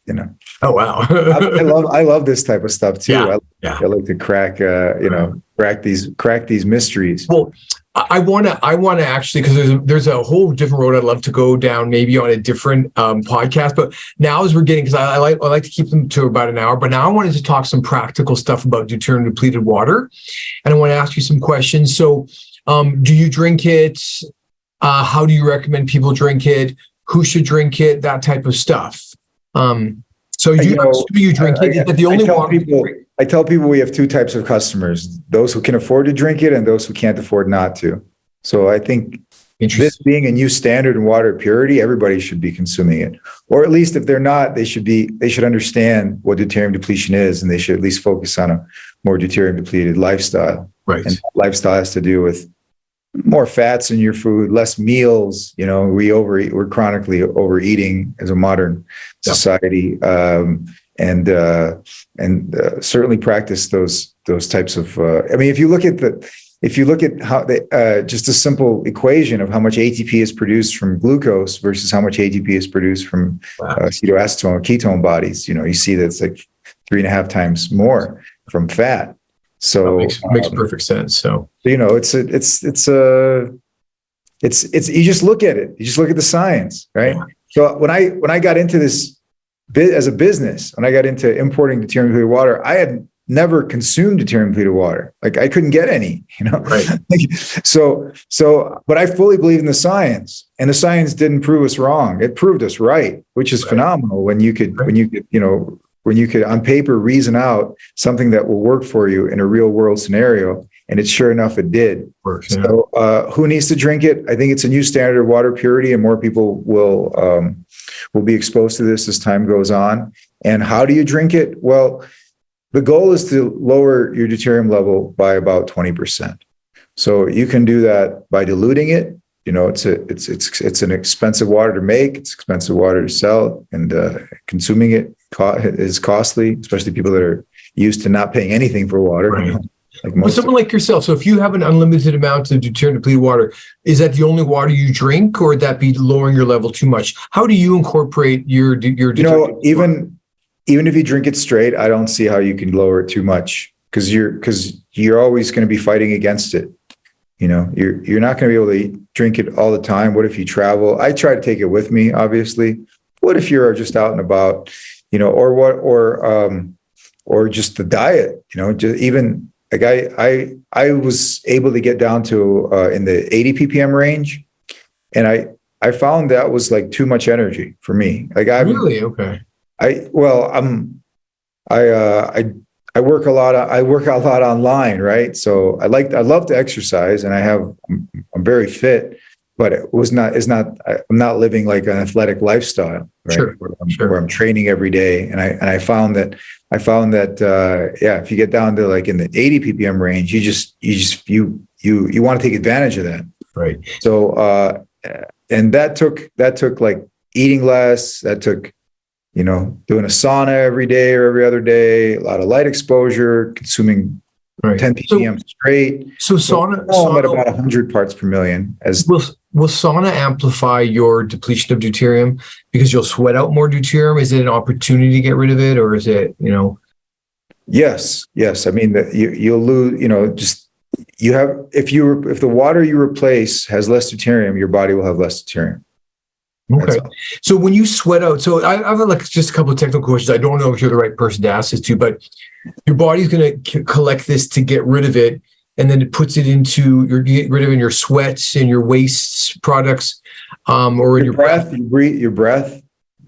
Oh wow! I love this type of stuff too. Yeah. I like to crack these mysteries. Well, I want to actually, because there's a whole different road I'd love to go down, maybe on a different podcast. But now, as we're getting, because I like to keep them to about an hour. But now I wanted to talk some practical stuff about deuterium depleted water, and I want to ask you some questions. So, do you drink it? How do you recommend people drink it? Who should drink it? That type of stuff. So you drink it? Is that the only water? I tell people we have two types of customers: those who can afford to drink it and those who can't afford not to. So I think this being a new standard in water purity, everybody should be consuming it, or at least if they're not, they should understand what deuterium depletion is, and they should at least focus on a more deuterium depleted lifestyle. Right. And lifestyle has to do with more fats in your food, less meals. We overeat. We're chronically overeating as a modern society, and certainly practice those types of. If you look at how just a simple equation of how much ATP is produced from glucose versus how much ATP is produced from acetoacetone or ketone bodies, you see that it's like 3.5 times more from fat. So makes perfect sense. So it's you just look at it. You just look at the science, right? Yeah. So when I got into this as a business, when I got into importing deuterium depleted water, I had never consumed deuterium depleted water. Like I couldn't get any, Right. But I fully believe in the science, and the science didn't prove us wrong. It proved us right, which is phenomenal when you could on paper reason out something that will work for you in a real world scenario. And it's sure enough, it did. Works, yeah. So who needs to drink it? I think it's a new standard of water purity, and more people will be exposed to this as time goes on. And how do you drink it? Well, the goal is to lower your deuterium level by about 20%. So you can do that by diluting it. It's an expensive water to make. It's expensive water to sell, and consuming it is costly, especially people that are used to not paying anything for water. Right. Well, someone like yourself. So if you have an unlimited amount of deuterium depleted water, is that the only water you drink, or would that be lowering your level too much? How do you incorporate your deuterium? even if you drink it straight, I don't see how you can lower it too much because you're always going to be fighting against it. You're not going to be able to drink it all the time. What if you travel? I try to take it with me, obviously. What if you're just out and about, or just the diet, just even like I was able to get down to in the 80 ppm range, and I found that was like too much energy for me. Like Really? Okay. I work a lot. I work out a lot online, right? So I love to exercise, and I'm very fit, but I'm not living like an athletic lifestyle, right? Sure. Where I'm training every day, and I found that if you get down to like in the 80 ppm range, you want to take advantage of that, right? So and that took like eating less. That took doing a sauna every day or every other day, a lot of light exposure, consuming 10 ppm straight. So sauna I'm at about 100 parts per million. Will sauna amplify your depletion of deuterium because you'll sweat out more deuterium? Is it an opportunity to get rid of it, or is it, Yes. I mean, you'll lose, if the water you replace has less deuterium, your body will have less deuterium. Okay. So when you sweat out, so I have like just a couple of technical questions. I don't know if you're the right person to ask this to, but your body's going to collect this to get rid of it, and then it puts it into you get rid of it in your sweats and your waste products, or in your breath. Your breath.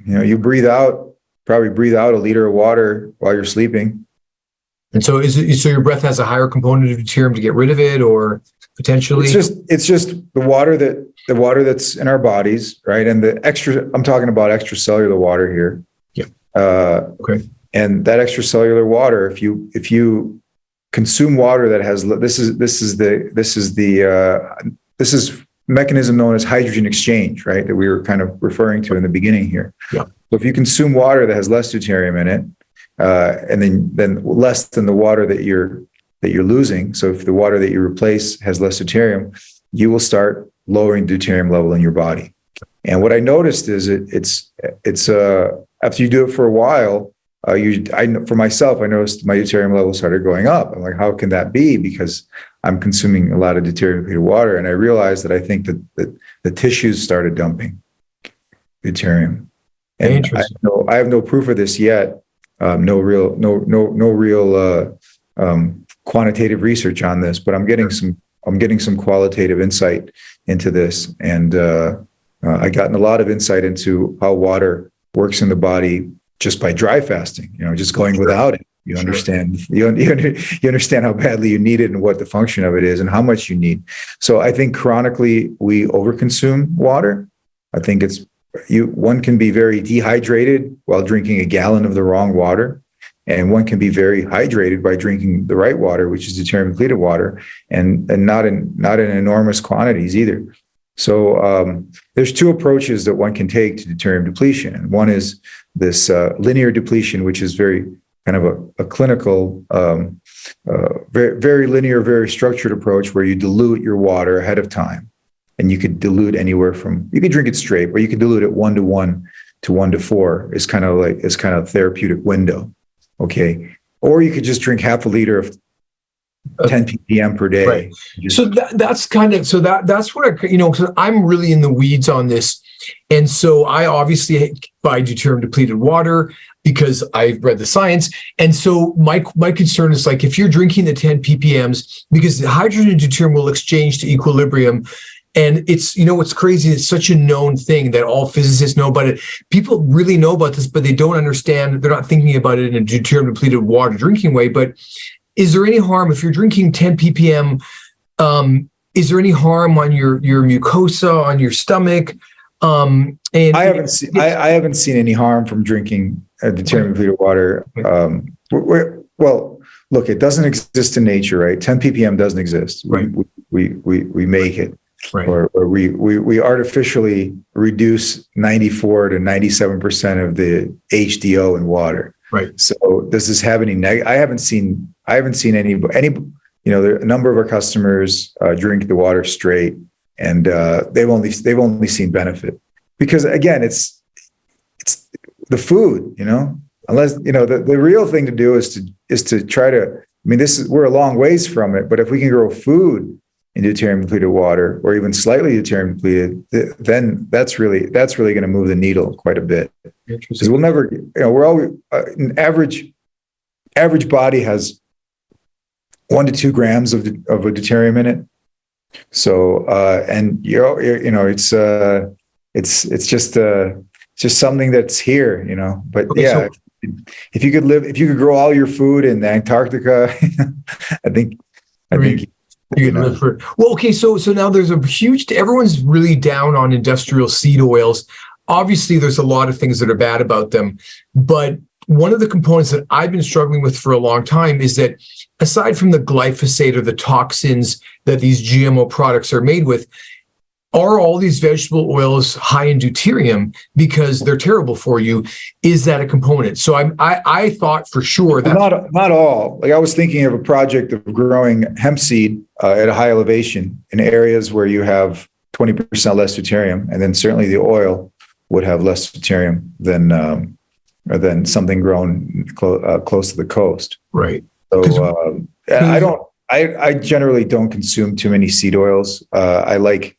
You breathe out a liter of water while you're sleeping. And so so your breath has a higher component of deuterium to get rid of it, or potentially? It's just the water that's in our bodies, right? And I'm talking about extracellular water here. Yeah. Okay. And that extracellular water, if you consume water that has this is mechanism known as hydrogen exchange, right? That we were kind of referring to in the beginning here. Yeah. So if you consume water that has less deuterium in it, and then less than the water that you're losing. So if the water that you replace has less deuterium, you will start lowering deuterium level in your body. And what I noticed is it's after you do it for a while, for myself, I noticed my deuterium level started going up. I'm like, how can that be? Because I'm consuming a lot of deuterium depleted water, and I realized that I think that the tissues started dumping deuterium. And I have no proof of this yet. No real quantitative research on this, but I'm getting some qualitative insight into this, and I gotten a lot of insight into how water works in the body just by dry fasting. Just going without it. You understand how badly you need it and what the function of it is and how much you need. So I think chronically we overconsume water. I think one can be very dehydrated while drinking a gallon of the wrong water, and one can be very hydrated by drinking the right water, which is deuterium depleted water, and not in enormous quantities either. So there's two approaches that one can take to deuterium depletion, and one is this linear depletion, which is very kind of a clinical, very, very linear, very structured approach where you dilute your water ahead of time. And you could dilute anywhere you could drink it straight, or you could dilute it 1:1 to 1:4 is kind of therapeutic window. Okay. Or you could just drink half a liter of 10 ppm per day. Right. So that's what because I'm really in the weeds on this. And so I obviously buy deuterium depleted water because I've read the science. And so my concern is, like, if you're drinking the 10 ppms, because the hydrogen and deuterium will exchange to equilibrium. And it's, what's crazy, it's such a known thing that all physicists know about it. People really know about this, but they don't understand. They're not thinking about it in a deuterium depleted water drinking way. But is there any harm if you're drinking 10 ppm? Is there any harm on your mucosa, on your stomach? And I haven't seen any harm from drinking deuterium depleted water. Well, look, it doesn't exist in nature, right? 10 ppm doesn't exist. Right. We make it. Right. Or we artificially reduce 94 to 97% of the HDO in water. Right. So does this have any I haven't seen any, a number of our customers drink the water straight, and they've only seen benefit, because again, it's the food, unless, the real thing to do is to try to, I mean, we're a long ways from it, but if we can grow food in deuterium depleted water, or even slightly deuterium depleted, then that's really going to move the needle quite a bit. Because we'll never, we're always, an average body has 1 to 2 grams of a deuterium in it. So, and it's just something that's here, but Okay, yeah, if you could grow all your food in Antarctica, I think you can live for it. Well, okay, so now there's a huge, everyone's really down on industrial seed oils. Obviously, there's a lot of things that are bad about them, but one of the components that I've been struggling with for a long time is that aside from the glyphosate or the toxins that these GMO products are made with, are all these vegetable oils high in deuterium because they're terrible for you? Is that a component? So I thought for sure that not all. Like I was thinking of a project of growing hemp seed at a high elevation in areas where you have 20% less deuterium, and then certainly the oil would have less deuterium than something grown close to the coast. Right. So I generally don't consume too many seed oils. I like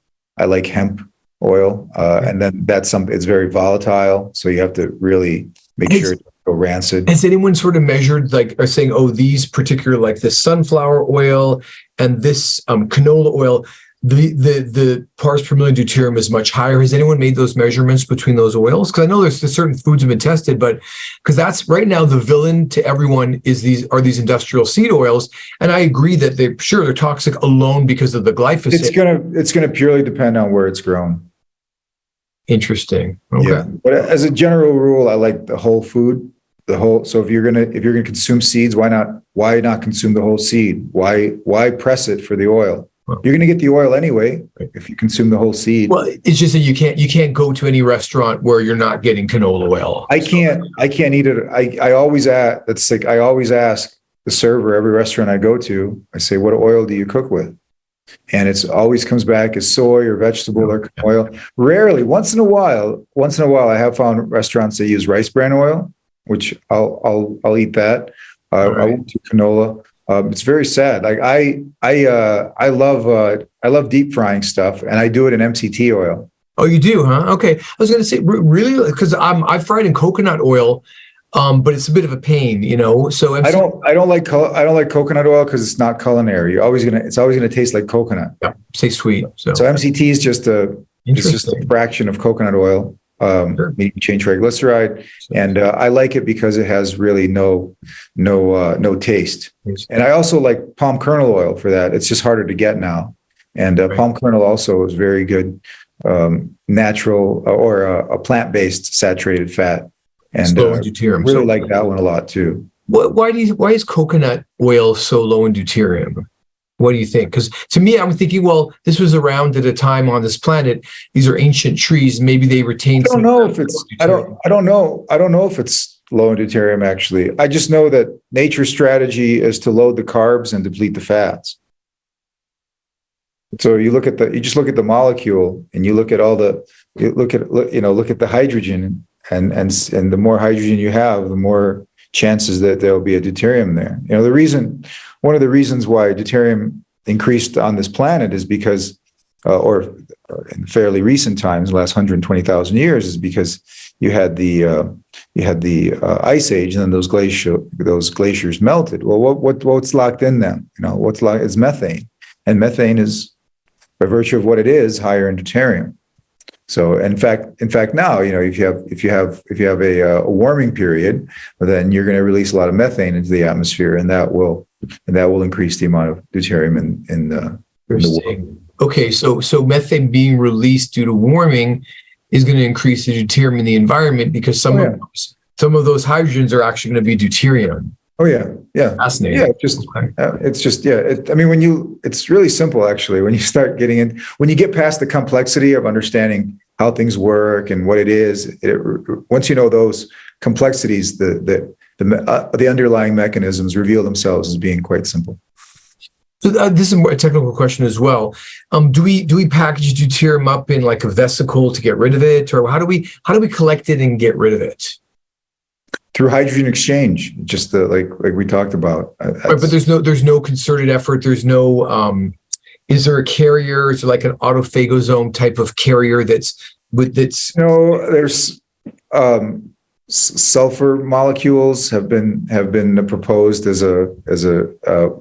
hemp oil, and then that's something. It's very volatile, so you have to really make sure it doesn't go rancid. Has anyone sort of measured, like, are saying, oh, these particular, like this sunflower oil and this canola oil, the parts per million deuterium is much higher? Has anyone made those measurements between those oils? Because I know there's certain foods have been tested, but because that's right now the villain to everyone is these industrial seed oils, and I agree that they're toxic alone because of the glyphosate. It's gonna purely depend on where it's grown. Interesting. Okay. Yeah, but as a general rule, I like the whole food. So if you're gonna consume seeds, why not consume the whole seed? Why press it for the oil? You're going to get the oil anyway if you consume the whole seed. Well, it's just that you can't go to any restaurant where you're not getting canola oil. I can't eat it. I always ask. That's like I always ask the server every restaurant I go to. I say, "What oil do you cook with?" And it's always comes back as soy or vegetable or oil. Rarely, once in a while, I have found restaurants that use rice bran oil, which I'll eat that. I won't do canola. It's very sad. Like I love deep frying stuff, and I do it in MCT oil. Oh, you do, huh? Okay. I was going to say really, because I fried in coconut oil, but it's a bit of a pain, So I don't like coconut oil because it's not culinary. It's always gonna taste like coconut. Yeah, say sweet. So MCT is just a fraction of coconut oil. Medium chain triglyceride, and I like it because it has really no taste. And I also like palm kernel oil for that. It's just harder to get now, and palm kernel also is very good natural or a plant-based saturated fat, and really like that one a lot too. Why is coconut oil so low in deuterium? What do you think? Because to me, I'm thinking, well, this was around at a time on this planet. These are ancient trees. Maybe they retained. I don't know if it's low in deuterium. Actually, I just know that nature's strategy is to load the carbs and deplete the fats. So you just look at the molecule, and you look at the hydrogen, and the more hydrogen you have, the more chances that there'll be a deuterium there. One of the reasons why deuterium increased on this planet is because, or in fairly recent times, the last 120,000 years, is because you had the ice age, and then those glaciers melted. Well, what's locked in them? What's locked is methane, and methane is, by virtue of what it is, higher in deuterium. So in fact, now if you have a warming period, then you're going to release a lot of methane into the atmosphere, and that will increase the amount of deuterium in the world. Okay, so methane being released due to warming is going to increase the deuterium in the environment because some of those hydrogens are actually going to be deuterium. Oh yeah. Fascinating. Yeah, it's really simple actually. When you start when you get past the complexity of understanding how things work and what it is, once you know those complexities, the underlying mechanisms reveal themselves as being quite simple. So this is a technical question as well. Do we package deuterium up in like a vesicle to get rid of it, or how do we collect it and get rid of it? through hydrogen exchange, just like we talked about. Right, but there's no concerted effort. There's no. Is there a carrier? Is there like an autophagosome type of carrier that's? There's sulfur molecules have been proposed as a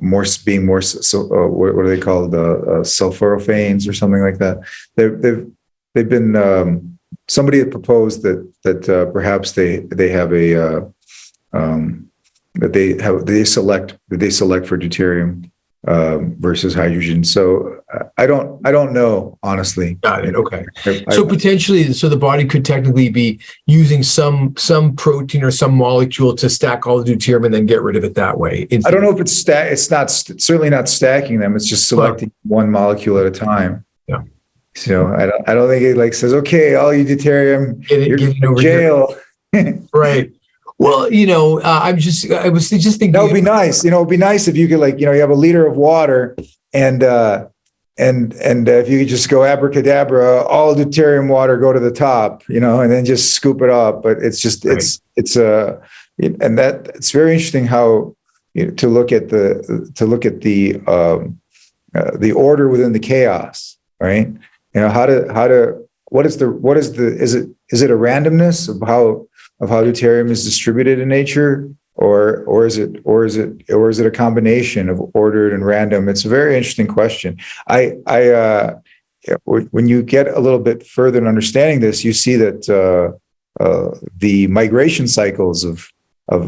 more being more so what are they called, sulforaphanes or something like that. They've been somebody had proposed that perhaps they have a that they select for deuterium versus hydrogen. So I don't know, honestly. Got it. Okay. So potentially, the body could technically be using some protein or some molecule to stack all the deuterium and then get rid of it that way. I don't know if it's not certainly not stacking them. It's just selecting one molecule at a time. Yeah. So I don't think it says, okay, all you deuterium, you're in jail. Right. Well, I was just thinking that would be nice. It'd be nice if you could you have a liter of water and if you could just go abracadabra, all deuterium water go to the top, and then just scoop it up. But it's just, right. It's very interesting how to look at the order within the chaos, right? Is it a randomness of how deuterium is distributed in nature, or is it a combination of ordered and random? It's a very interesting question. When you get a little bit further in understanding this, you see that the migration cycles of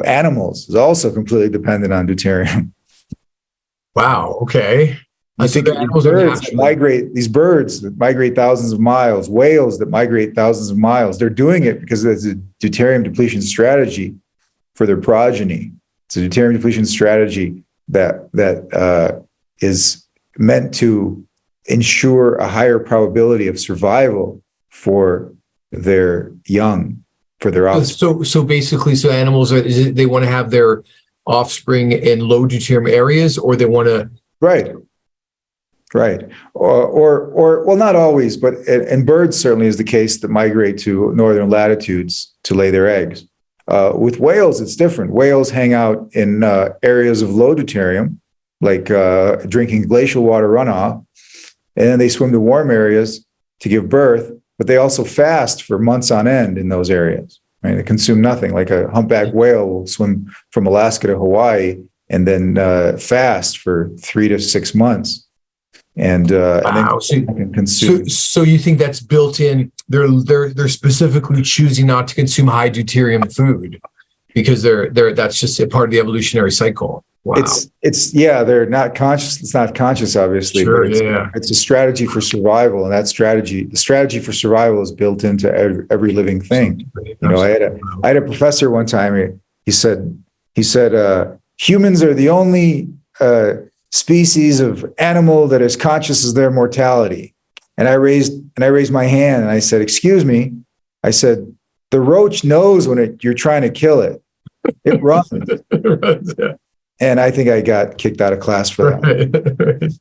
animals is also completely dependent on deuterium. Wow. Okay. I think these birds that migrate thousands of miles, whales that migrate thousands of miles, they're doing it because there's a deuterium depletion strategy for their progeny. It's a deuterium depletion strategy that is meant to ensure a higher probability of survival for their young, for their offspring. So basically, animals they want to have their offspring in low deuterium areas, or they want to Right. Or well, not always, but in birds certainly is the case that migrate to northern latitudes to lay their eggs. With whales, it's different. Whales hang out in areas of low deuterium, like drinking glacial water runoff, and then they swim to warm areas to give birth, but they also fast for months on end in those areas. Right? They consume nothing. Like a humpback whale will swim from Alaska to Hawaii and then fast for 3 to 6 months. And wow. then consume. So you think that's built in? They're specifically choosing not to consume high deuterium food because that's just a part of the evolutionary cycle. Wow. They're not conscious. It's not conscious, obviously. Sure, but it's a strategy for survival, and the strategy for survival is built into every living thing. I had a professor one time. He said humans are the only species of animal that is conscious of their mortality. And I raised my hand and I said, excuse me. I said, the roach knows when you're trying to kill it. It runs. And I think I got kicked out of class for that. Right.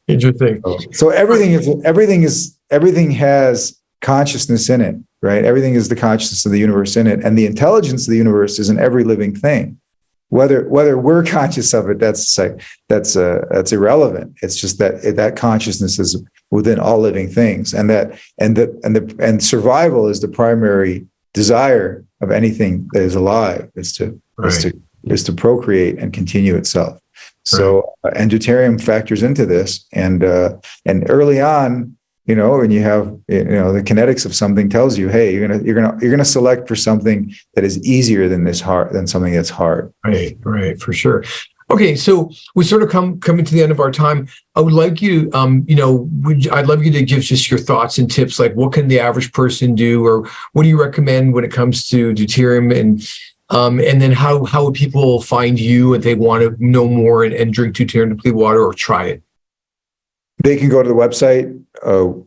Interesting. So everything has consciousness in it, right? Everything is the consciousness of the universe in it. And the intelligence of the universe is in every living thing. Whether we're conscious of it, that's irrelevant. It's just that consciousness is within all living things, and survival is the primary desire of anything that is alive. Is to procreate and continue itself. So, and deuterium factors into this, and early on, when you have the kinetics of something tells you, hey, you're gonna select for something that is easier than something that's hard. Right, for sure. Okay, so we sort of coming to the end of our time. I would like you, I'd love you to give just your thoughts and tips, like what can the average person do, or what do you recommend when it comes to deuterium, and then how would people find you if they want to know more and drink deuterium depleted water or try it? They can go to the website.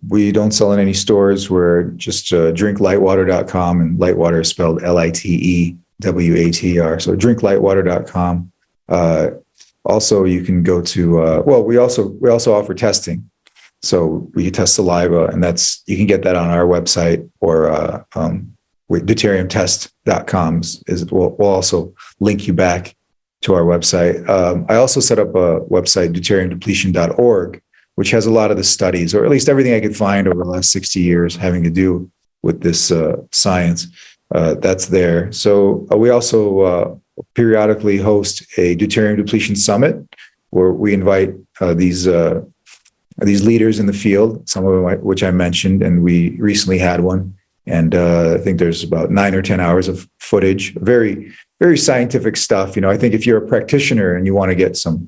We don't sell in any stores. We're just drinklightwater.com, and lightwater is spelled LITEWATR. So drinklightwater.com. Also, you can go to, we also offer testing. So we test saliva, and you can get that on our website, or deuteriumtest.com will also link you back to our website. I also set up a website, deuteriumdepletion.org, which has a lot of the studies, or at least everything I could find over the last 60 years having to do with this science. That's there. So we also periodically host a deuterium depletion summit, where we invite these leaders in the field, some of them which I mentioned, and we recently had one. And I think there's about 9 or 10 hours of footage, very, very scientific stuff. I think if you're a practitioner and you want to get some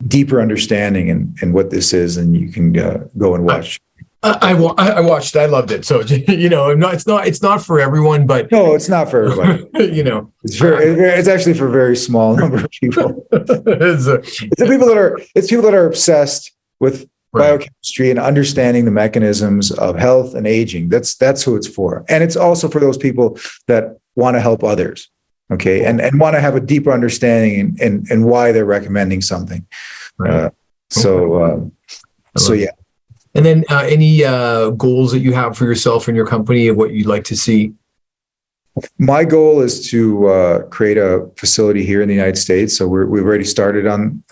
deeper understanding in what this is, then you can go and watch. I watched it. I loved it. So, it's not for everyone, but no, it's not for everybody. It's actually for a very small number of people. It's people that are obsessed with biochemistry and understanding the mechanisms of health and aging. That's who it's for. And it's also for those people that want to help others. Okay. And want to have a deeper understanding and why they're recommending something. Right. So yeah. And then any goals that you have for yourself and your company of what you'd like to see? My goal is to create a facility here in the United States. So we've already started on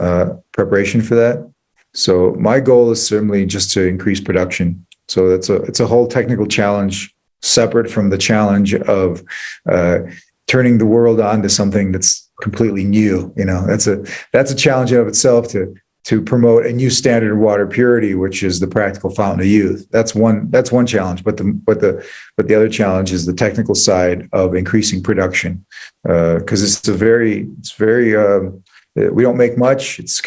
preparation for that. So my goal is certainly just to increase production. So it's a whole technical challenge separate from the challenge of turning the world on to something that's completely new. That's a challenge in of itself to promote a new standard of water purity, which is the practical fountain of youth. That's one challenge. But the other challenge is the technical side of increasing production, because it's very we don't make much. It's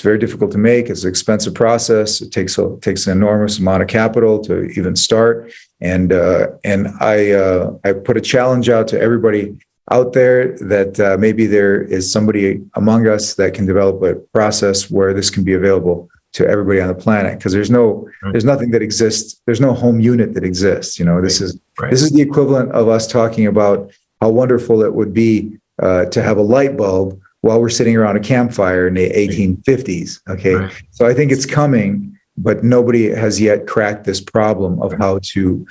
very difficult to make. It's an expensive process. It takes an enormous amount of capital to even start. And I put a challenge out to everybody out there that maybe there is somebody among us that can develop a process where this can be available to everybody on the planet. Because there's nothing that exists. There's no home unit that exists. This is the equivalent of us talking about how wonderful it would be to have a light bulb while we're sitting around a campfire in the 1850s. Okay. Right. So I think it's coming, but nobody has yet cracked this problem of how to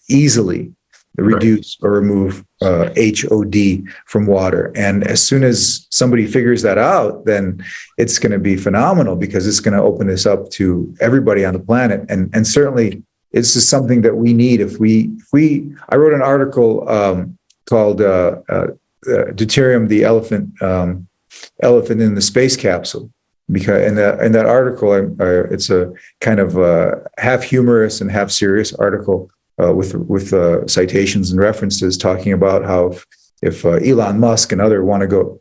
easily reduce or remove HOD from water. And as soon as somebody figures that out, then it's going to be phenomenal, because it's going to open this up to everybody on the planet. And certainly it's just something that we need. I wrote an article called Deuterium, the elephant in the space capsule, because in that article, it's a kind of half humorous and half serious article with citations and references talking about how if Elon Musk and others want to go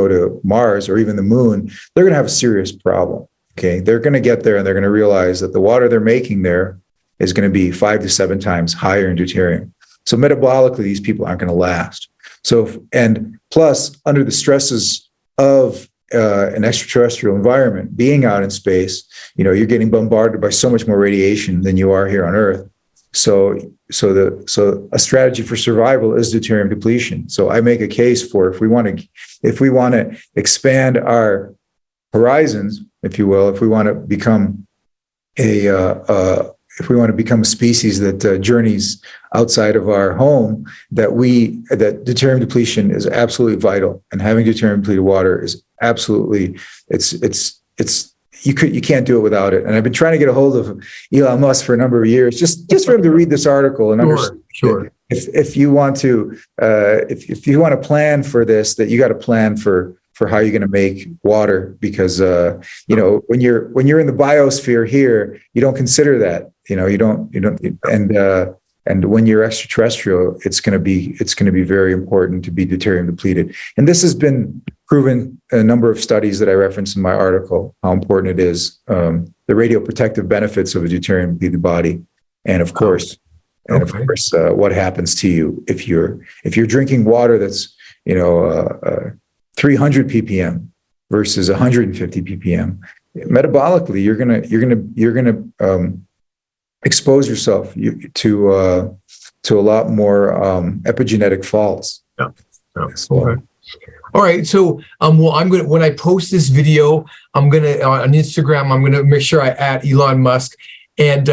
to Mars or even the moon, they're going to have a serious problem. Okay, they're going to get there and they're going to realize that the water they're making there is going to be 5 to 7 times higher in deuterium. So metabolically, these people aren't going to last. So, and plus, under the stresses of an extraterrestrial environment, being out in space, you're getting bombarded by so much more radiation than you are here on Earth. So a strategy for survival is deuterium depletion. So I make a case for if we want to expand our horizons, if you will, if we want to become a species that journeys outside of our home, that deuterium depletion is absolutely vital, and having deuterium depleted water is absolutely you can't do it without it. And I've been trying to get a hold of Elon Musk for a number of years, just for him to read this article and understand. Sure. If you want to plan for this, that you got to plan for how you're going to make water, because when you're in the biosphere here, you don't consider that. And when you're extraterrestrial, it's going to be very important to be deuterium depleted. And this has been proven in a number of studies that I referenced in my article, how important it is, the radioprotective benefits of a deuterium depleted body, and of course, what happens to you if you're drinking water that's 300 ppm versus 150 ppm. Metabolically, you're gonna expose yourself to a lot more epigenetic faults. Yeah. Okay. All right. So, when I post this video, I'm gonna on Instagram, I'm gonna make sure I add Elon Musk, and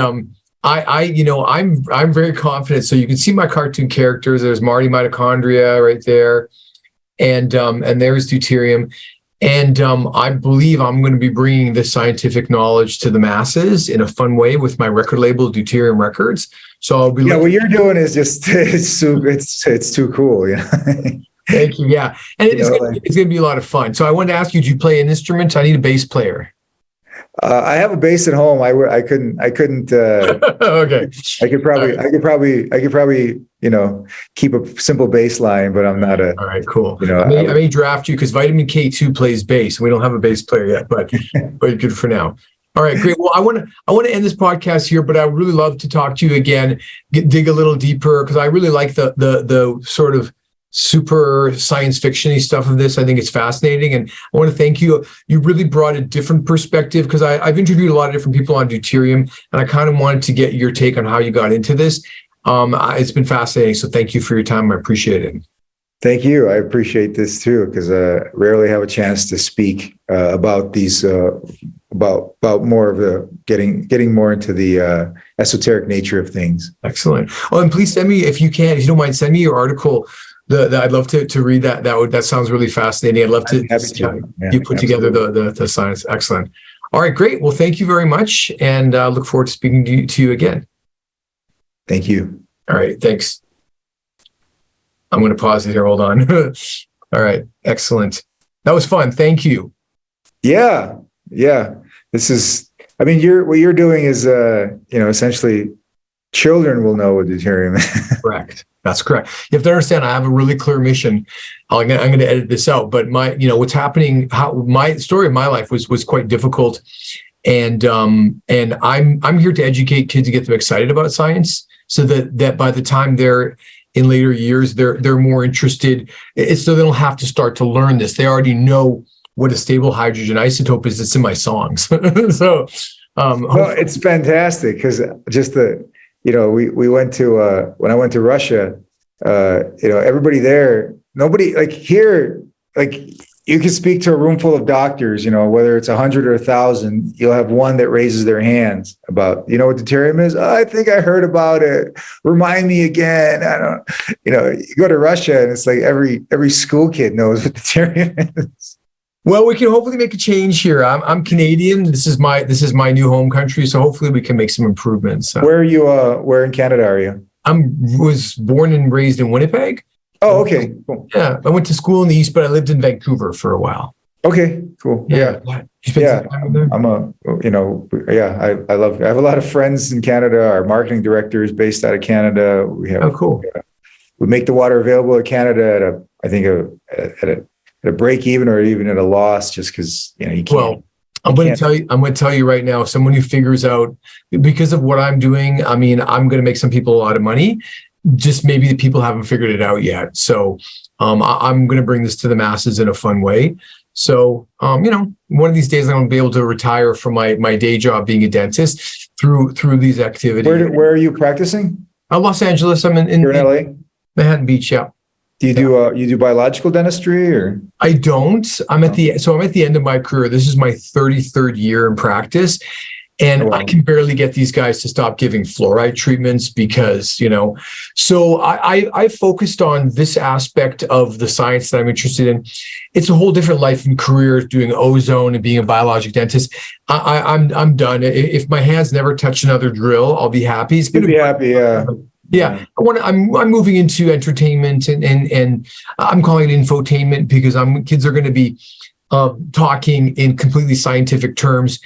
I'm very confident. So you can see my cartoon characters. There's Marty Mitochondria right there, and there's Deuterium. And I believe I'm going to be bringing this scientific knowledge to the masses in a fun way with my record label, Deuterium Records. So I'll be what you're doing is just it's too cool. Yeah. Thank you. Yeah, and it's going to be a lot of fun. So I wanted to ask you, do you play an instrument? I need a bass player. I have a bass at home. I couldn't. Okay. I could probably, keep a simple bass line, but I'm not a. All right, cool. I may draft you because Vitamin K2 plays bass. We don't have a bass player yet, but good for now. All right, great. Well, I want to end this podcast here, but I would really love to talk to you again, dig a little deeper, because I really like the sort of super science fiction-y stuff of this. I think it's fascinating, and I want to thank you. You really brought a different perspective, because I've interviewed a lot of different people on Deuterium, and I kind of wanted to get your take on how you got into this. It's been fascinating, so thank you for your time. I appreciate it. Thank you. I appreciate this too, because I rarely have a chance to speak about these about more of the getting more into the esoteric nature of things. Excellent. Oh, and please send me, if you don't mind, send me your article. I'd love to read that. That sounds really fascinating. I'd love to see how you put together the science. Excellent. All right, great. Well, thank you very much, and look forward to speaking to you again. Thank you. All right, thanks. I'm going to pause it here. Hold on. All right, excellent. That was fun. Thank you. Yeah. This is. I mean, what you're doing is, essentially, children will know what deuterium is. Correct. That's correct. You have to understand, I have a really clear mission. I'm going to edit this out, but what's happening, how my story of my life was quite difficult. And I'm here to educate kids to get them excited about science, so that by the time they're in later years, they're more interested. It's so they don't have to start to learn this. They already know what a stable hydrogen isotope is. It's in my songs. So, well, it's fantastic, because just we went to when I went to Russia, everybody there, nobody like here, like you can speak to a room full of doctors, whether it's 100 or 1,000, you'll have one that raises their hands about, what deuterium is? Oh, I think I heard about it. Remind me again. I don't, you go to Russia and it's like every school kid knows what deuterium is. Well, we can hopefully make a change here. I'm Canadian. This is my new home country, so hopefully we can make some improvements. Where are you? Where in Canada are you? Was born and raised in Winnipeg. Oh, okay, cool. Yeah, I went to school in the East, but I lived in Vancouver for a while. Okay, cool. Yeah. You spent some time there? I have a lot of friends in Canada. Our marketing director is based out of Canada. We have. Oh, cool. We make the water available in Canada at a break even, or even at a loss, just because you can't. Well, I'm going to tell you right now, someone who figures out, because of what I'm doing, I mean, I'm going to make some people a lot of money. Just maybe the people haven't figured it out yet. So I'm going to bring this to the masses in a fun way. So one of these days I'm going to be able to retire from my day job being a dentist through these activities. Where are you practicing? Los Angeles. I'm in LA, Manhattan Beach. Yeah. Do you do biological dentistry, or? I don't. I'm at the end of my career. This is my 33rd year in practice, and I can barely get these guys to stop giving fluoride treatments because, so I focused on this aspect of the science that I'm interested in. It's a whole different life and career doing ozone and being a biologic dentist. I'm done. If my hands never touch another drill, I'll be happy. You'll be happy. Yeah. Yeah, I'm moving into entertainment and I'm calling it infotainment, because kids are going to be talking in completely scientific terms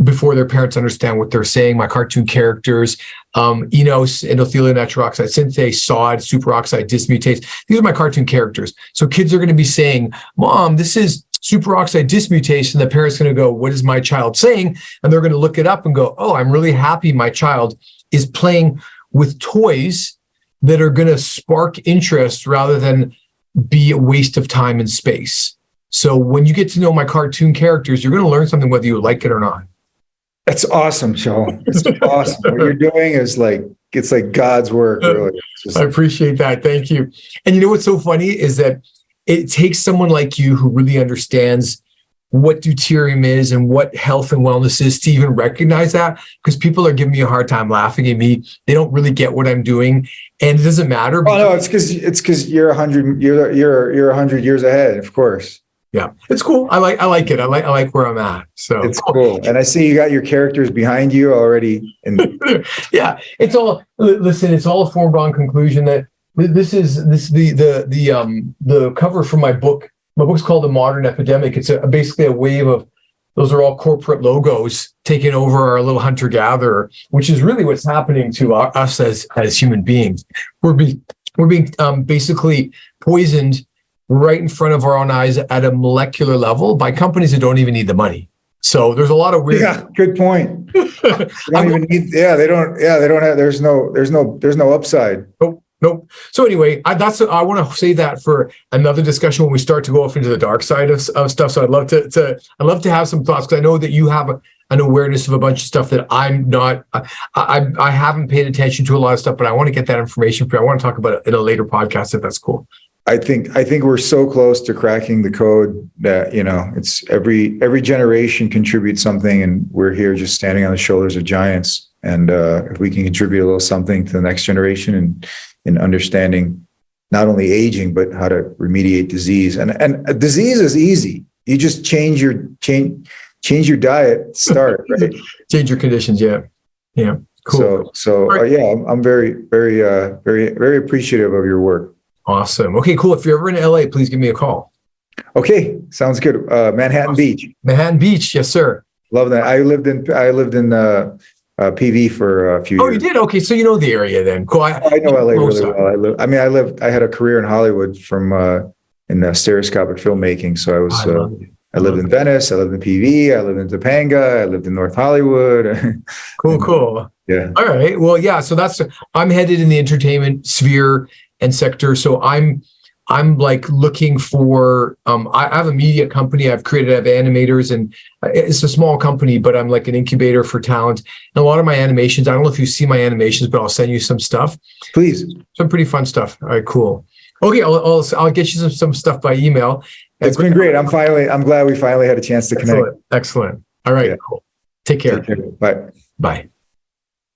before their parents understand what they're saying. My cartoon characters, enos, endothelial natural oxide synthase, SOD, superoxide dismutase. These are my cartoon characters. So kids are going to be saying, "Mom, this is superoxide dismutase," and the parents are going to go, "What is my child saying?" And they're going to look it up and go, "Oh, I'm really happy my child is playing with toys that are going to spark interest rather than be a waste of time and space." So when you get to know my cartoon characters, you're going to learn something whether you like it or not. That's awesome, Joe. It's awesome. What you're doing is it's like God's work, really. I appreciate that. Thank you. And what's so funny is that it takes someone like you who really understands what deuterium is and what health and wellness is to even recognize that, because people are giving me a hard time laughing at me. They don't really get what I'm doing, and it doesn't matter. Oh no, it's because you're 100 years ahead, of course. Yeah, it's cool. I like it. I like where I'm at. So it's cool. And I see you got your characters behind you already. Yeah, it's all. Listen, it's all a foregone conclusion that the cover for my book. My book's called The Modern Epidemic. It's basically a wave of, those are all corporate logos taking over our little hunter-gatherer, which is really what's happening to us as human beings. We're being basically poisoned right in front of our own eyes at a molecular level by companies that don't even need the money. So there's a lot of weird. Yeah, good point. They don't even need. Yeah, they don't. Yeah, they don't have. There's no upside. Nope. So anyway, I want to say that for another discussion when we start to go off into the dark side of stuff. So I'd love to have some thoughts, because I know that you have an awareness of a bunch of stuff that I'm not. I haven't paid attention to a lot of stuff, but I want to get that information for you. I want to talk about it in a later podcast if that's cool. I think we're so close to cracking the code that, it's every generation contributes something, and we're here just standing on the shoulders of giants. And if we can contribute a little something to the next generation and in understanding not only aging, but how to remediate disease. And a disease is easy. You just change your diet, start, right? Change your conditions. Yeah. Yeah. Cool. So I'm very, very, very, very appreciative of your work. Awesome. Okay, cool. If you're ever in LA, please give me a call. Okay. Sounds good. Manhattan Beach. Manhattan Beach. Yes, sir. Love that. I lived in PV for a few years. Oh, you did? Okay. So you know the area then. Cool. I know LA really well. I had a career in Hollywood in stereoscopic filmmaking. So I lived in Venice. I lived in PV. I lived in Topanga. I lived in North Hollywood. Cool. Yeah. All right. Well, yeah. So I'm headed in the entertainment sphere and sector. So I'm like looking for, I have a media company I have animators, and it's a small company, but I'm like an incubator for talent. And a lot of my animations, I don't know if you see my animations, but I'll send you some stuff. Please. Some pretty fun stuff. All right, cool. Okay. I'll get you some stuff by email. It's been great. I'm glad we finally had a chance to connect. Excellent. All right. Yeah. Cool. Take care. Bye. Bye.